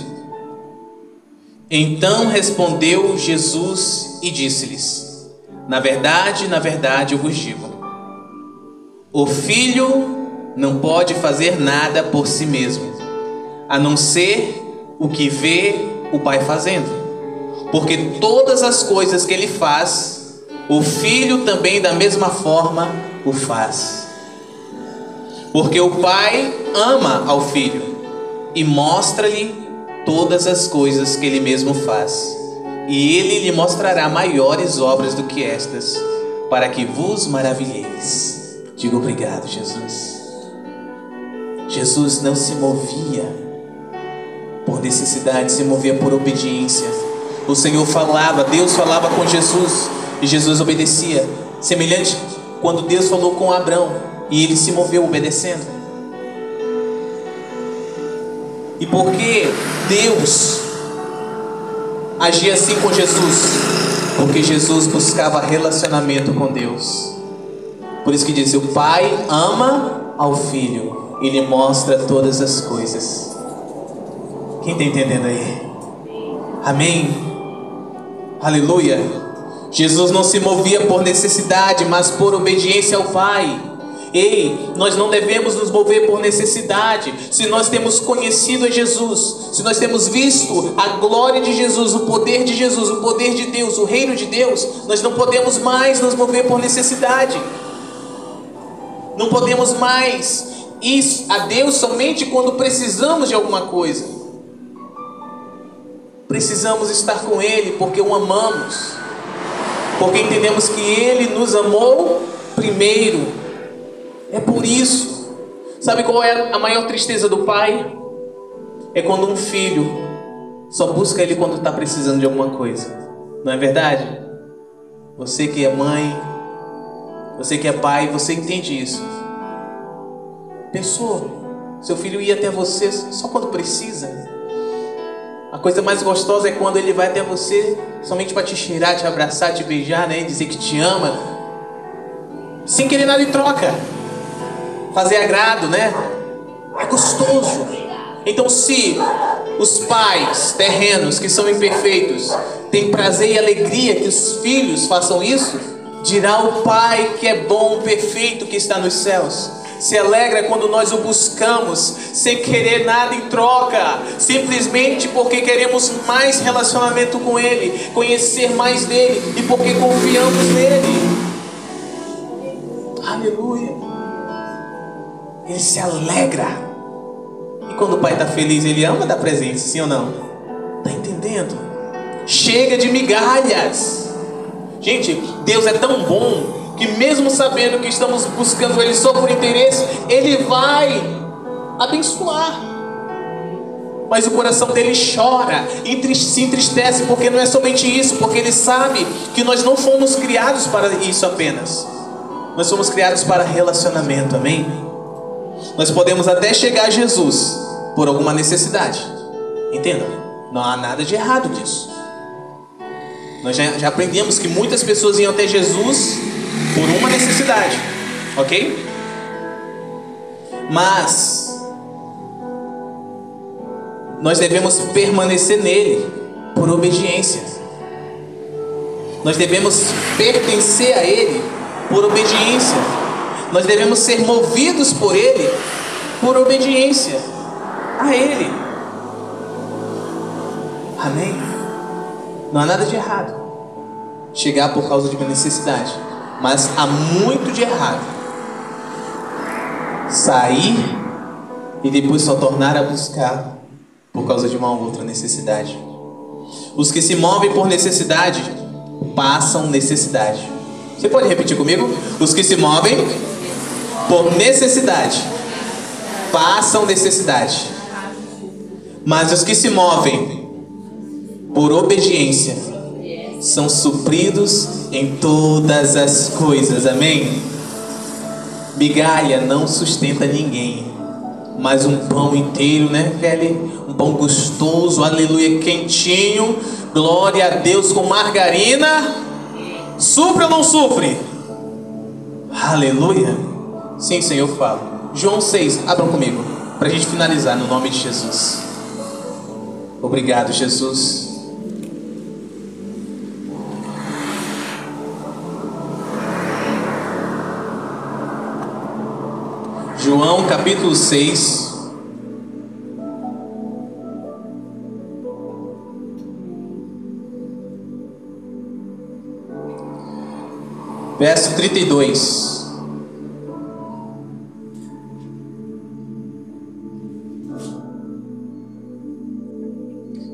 Então respondeu Jesus e disse-lhes: na verdade, eu vos digo, o Filho não pode fazer nada por si mesmo, a não ser o que vê o Pai fazendo. Porque todas as coisas que Ele faz, o Filho também da mesma forma o faz. Porque o Pai ama ao Filho e mostra-lhe todas as coisas que Ele mesmo faz. E Ele lhe mostrará maiores obras do que estas, para que vos maravilheis. Diga obrigado, Jesus. Jesus não se movia por necessidade, se movia por obediência. O Senhor falava, Deus falava com Jesus, e Jesus obedecia. Semelhante quando Deus falou com Abrão, e ele se moveu obedecendo. E por que Deus agia assim com Jesus? Porque Jesus buscava relacionamento com Deus. Por isso que diz: o Pai ama ao Filho e lhe mostra todas as coisas. Quem está entendendo aí? Amém? Aleluia. Jesus não se movia por necessidade, mas por obediência ao Pai. Ei, nós não devemos nos mover por necessidade. Se nós temos conhecido a Jesus, se nós temos visto a glória de Jesus, o poder de Jesus, o poder de Deus, o reino de Deus, nós não podemos mais nos mover por necessidade. Não podemos mais ir a Deus somente quando precisamos de alguma coisa. Precisamos estar com Ele porque o amamos, porque entendemos que Ele nos amou primeiro. É por isso. Sabe qual é a maior tristeza do pai? É quando um filho só busca ele quando está precisando de alguma coisa. Não é verdade? Você que é mãe, você que é pai, você entende isso. Pensou? Seu filho ia até você só quando precisa. A coisa mais gostosa é quando ele vai até você somente para te cheirar, te abraçar, te beijar, né? Dizer que te ama, sem querer nada em troca. Fazer agrado, né? É gostoso. Então, se os pais terrenos que são imperfeitos têm prazer e alegria que os filhos façam isso, dirá o Pai que é bom, perfeito, que está nos céus. Se alegra quando nós o buscamos sem querer nada em troca, simplesmente porque queremos mais relacionamento com Ele, conhecer mais dele e porque confiamos nele. Aleluia. Ele se alegra. E quando o pai está feliz, ele ama dar presente, sim ou não? Está entendendo? Chega de migalhas. Gente, Deus é tão bom que mesmo sabendo que estamos buscando Ele só por interesse, Ele vai abençoar. Mas o coração dele chora, se entristece, porque não é somente isso, porque Ele sabe que nós não fomos criados para isso apenas. Nós somos criados para relacionamento, amém? Nós podemos até chegar a Jesus por alguma necessidade. Entenda, não há nada de errado nisso. Nós já aprendemos que muitas pessoas iam até Jesus por uma necessidade, ok? Mas nós devemos permanecer nele por obediência. Nós devemos pertencer a Ele por obediência. Nós devemos ser movidos por Ele por obediência a Ele. Amém? Não há nada de errado chegar por causa de uma necessidade, mas há muito de errado sair e depois só tornar a buscar por causa de uma outra necessidade. Os que se movem por necessidade passam necessidade. Você pode repetir comigo? Os que se movem por necessidade passam necessidade, mas os que se movem por obediência são supridos em todas as coisas. Amém? Migalha não sustenta ninguém, mas um pão inteiro, né, velho? Um pão gostoso, aleluia, quentinho, glória a Deus, com margarina, supre ou não supre? Aleluia. Sim, Senhor, eu falo. João 6, abram comigo, para a gente finalizar no nome de Jesus. Obrigado, Jesus. João capítulo 6. Verso 32.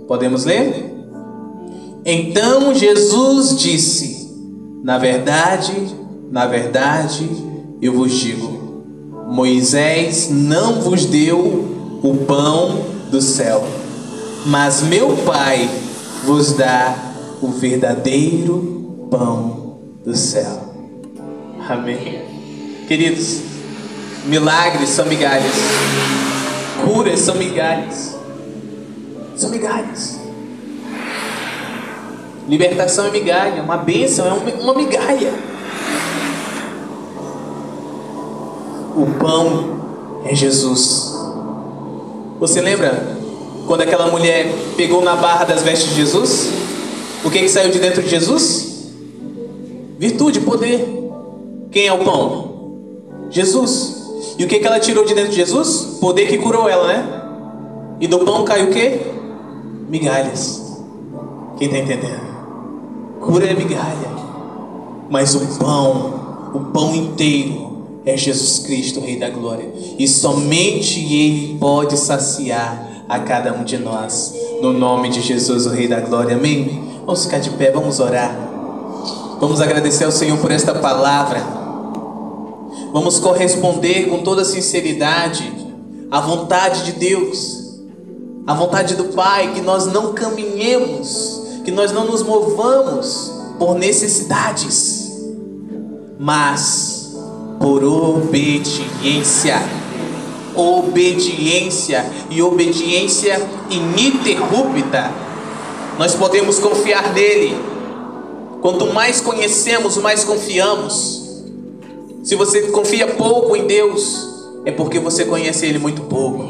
Podemos ler? Então Jesus disse: na verdade, eu vos digo, Moisés não vos deu o pão do céu, mas meu Pai vos dá o verdadeiro pão do céu. Amém. Queridos, milagres são migalhas, curas são migalhas, São migalhas. Libertação é migalha, uma bênção é uma migalha. O pão é Jesus. Você lembra quando aquela mulher pegou na barra das vestes de Jesus? O que saiu de dentro de Jesus? Virtude, poder. Quem é o pão? Jesus. E o que ela tirou de dentro de Jesus? Poder que curou ela, né? E do pão caiu o quê? Migalhas. Quem está entendendo? Cura é migalha, mas o pão inteiro é Jesus Cristo, o Rei da Glória. E somente Ele pode saciar a cada um de nós. No nome de Jesus, o Rei da Glória. Amém? Vamos ficar de pé, vamos orar. Vamos agradecer ao Senhor por esta palavra. Vamos corresponder com toda sinceridade à vontade de Deus, à vontade do Pai, que nós não caminhemos, que nós não nos movamos por necessidades, mas por obediência. Obediência e obediência ininterrupta. Nós podemos confiar nele. Quanto mais conhecemos, mais confiamos. Se você confia pouco em Deus, é porque você conhece Ele muito pouco.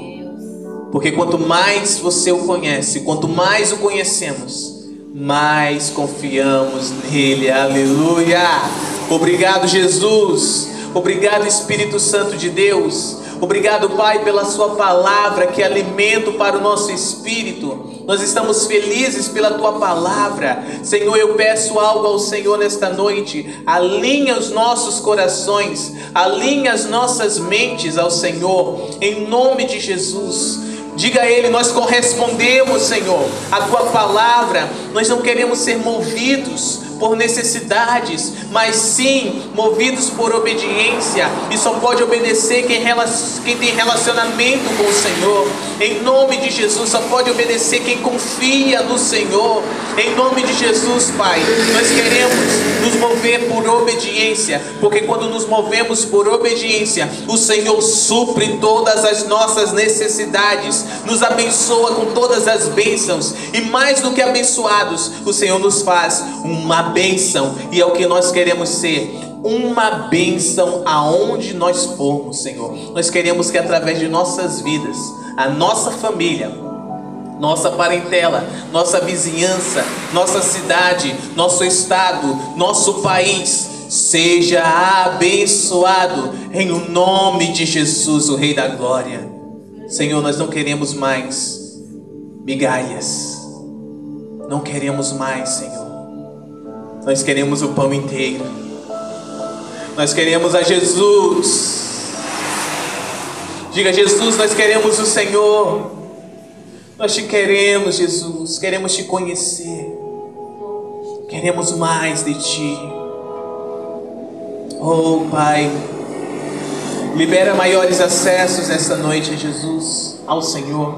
Porque quanto mais você o conhece, quanto mais o conhecemos, mais confiamos nele. Aleluia! Obrigado, Jesus. Obrigado, Espírito Santo de Deus. Obrigado, Pai, pela sua palavra, que é alimento para o nosso espírito. Nós estamos felizes pela tua palavra. Senhor, eu peço algo ao Senhor nesta noite. Alinha os nossos corações, alinha as nossas mentes ao Senhor, em nome de Jesus. Diga a Ele: nós correspondemos, Senhor, à tua palavra. Nós não queremos ser movidos por necessidades, mas sim movidos por obediência. E só pode obedecer quem tem relacionamento com o Senhor. Em nome de Jesus, só pode obedecer quem confia no Senhor. Em nome de Jesus, Pai, nós queremos nos mover por obediência, porque quando nos movemos por obediência, o Senhor supre todas as nossas necessidades, nos abençoa com todas as bênçãos, e mais do que abençoados, o Senhor nos faz uma bênção. E é o que nós queremos ser, uma bênção aonde nós formos, Senhor. Nós queremos que através de nossas vidas, a nossa família, nossa parentela, nossa vizinhança, nossa cidade, nosso estado, nosso país seja abençoado em nome de Jesus, o Rei da Glória. Senhor, nós não queremos mais migalhas, não queremos mais, Senhor. Nós queremos o pão inteiro. Nós queremos a Jesus. Diga: Jesus, nós queremos o Senhor. Nós te queremos, Jesus. Queremos te conhecer. Queremos mais de ti. Oh, Pai, libera maiores acessos essa noite, Jesus, ao Senhor.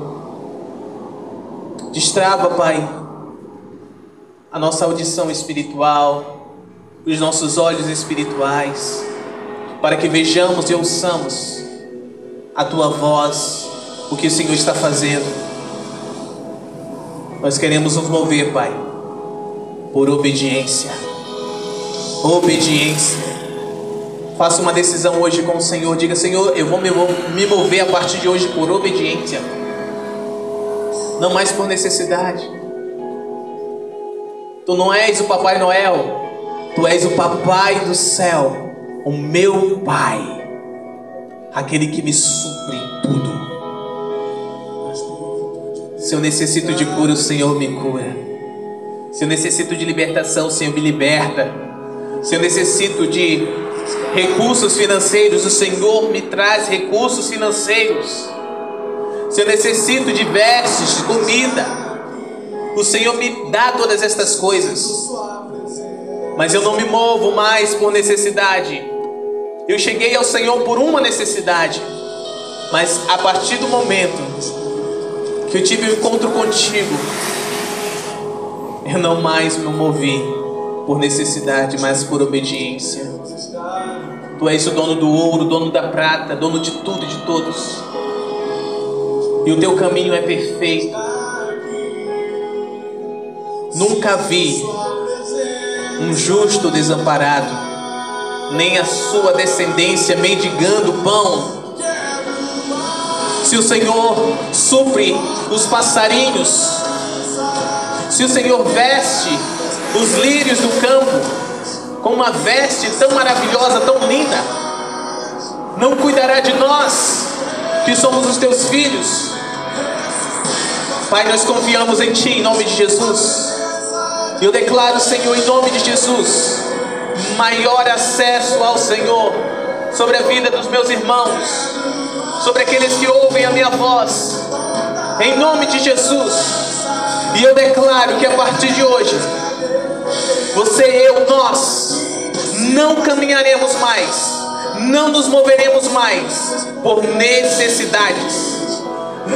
Destrava, Pai, a nossa audição espiritual, os nossos olhos espirituais, para que vejamos e ouçamos a tua voz, o que o Senhor está fazendo. Nós queremos nos mover, Pai, por obediência. Obediência. Faça uma decisão hoje com o Senhor. Diga: Senhor, eu vou me mover a partir de hoje por obediência, não mais por necessidade. Tu não és o Papai Noel, tu és o Papai do céu, o meu Pai, aquele que me supre em tudo. Se eu necessito de cura, o Senhor me cura. Se eu necessito de libertação, o Senhor me liberta. Se eu necessito de recursos financeiros, o Senhor me traz recursos financeiros. Se eu necessito de vestes, de comida, o Senhor me dá todas estas coisas. Mas eu não me movo mais por necessidade. Eu cheguei ao Senhor por uma necessidade, mas a partir do momento que eu tive um encontro contigo, eu não mais me movi por necessidade, mas por obediência. Tu és o dono do ouro, dono da prata, dono de tudo e de todos. E o teu caminho é perfeito. Nunca vi um justo desamparado, nem a sua descendência mendigando pão. Se o Senhor supre os passarinhos, se o Senhor veste os lírios do campo com uma veste tão maravilhosa, tão linda, não cuidará de nós, que somos os teus filhos? Pai, nós confiamos em Ti, em nome de Jesus. Eu declaro, Senhor, em nome de Jesus, maior acesso ao Senhor sobre a vida dos meus irmãos, sobre aqueles que ouvem a minha voz, em nome de Jesus. E eu declaro que a partir de hoje, você e eu, nós não caminharemos mais, não nos moveremos mais por necessidades,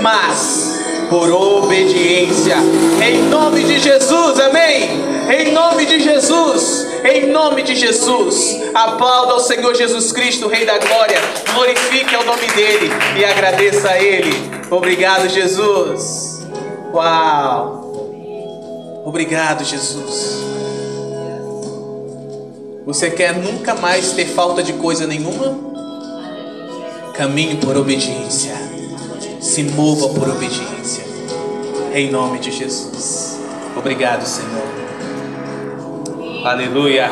mas por obediência, em nome de Jesus, amém? Em nome de Jesus, em nome de Jesus. Aplauda ao Senhor Jesus Cristo, Rei da Glória, glorifique o nome dEle e agradeça a Ele. Obrigado, Jesus. Uau! Obrigado, Jesus. Você quer nunca mais ter falta de coisa nenhuma? Caminhe por obediência. Se mova por obediência. Em nome de Jesus. Obrigado, Senhor. Aleluia.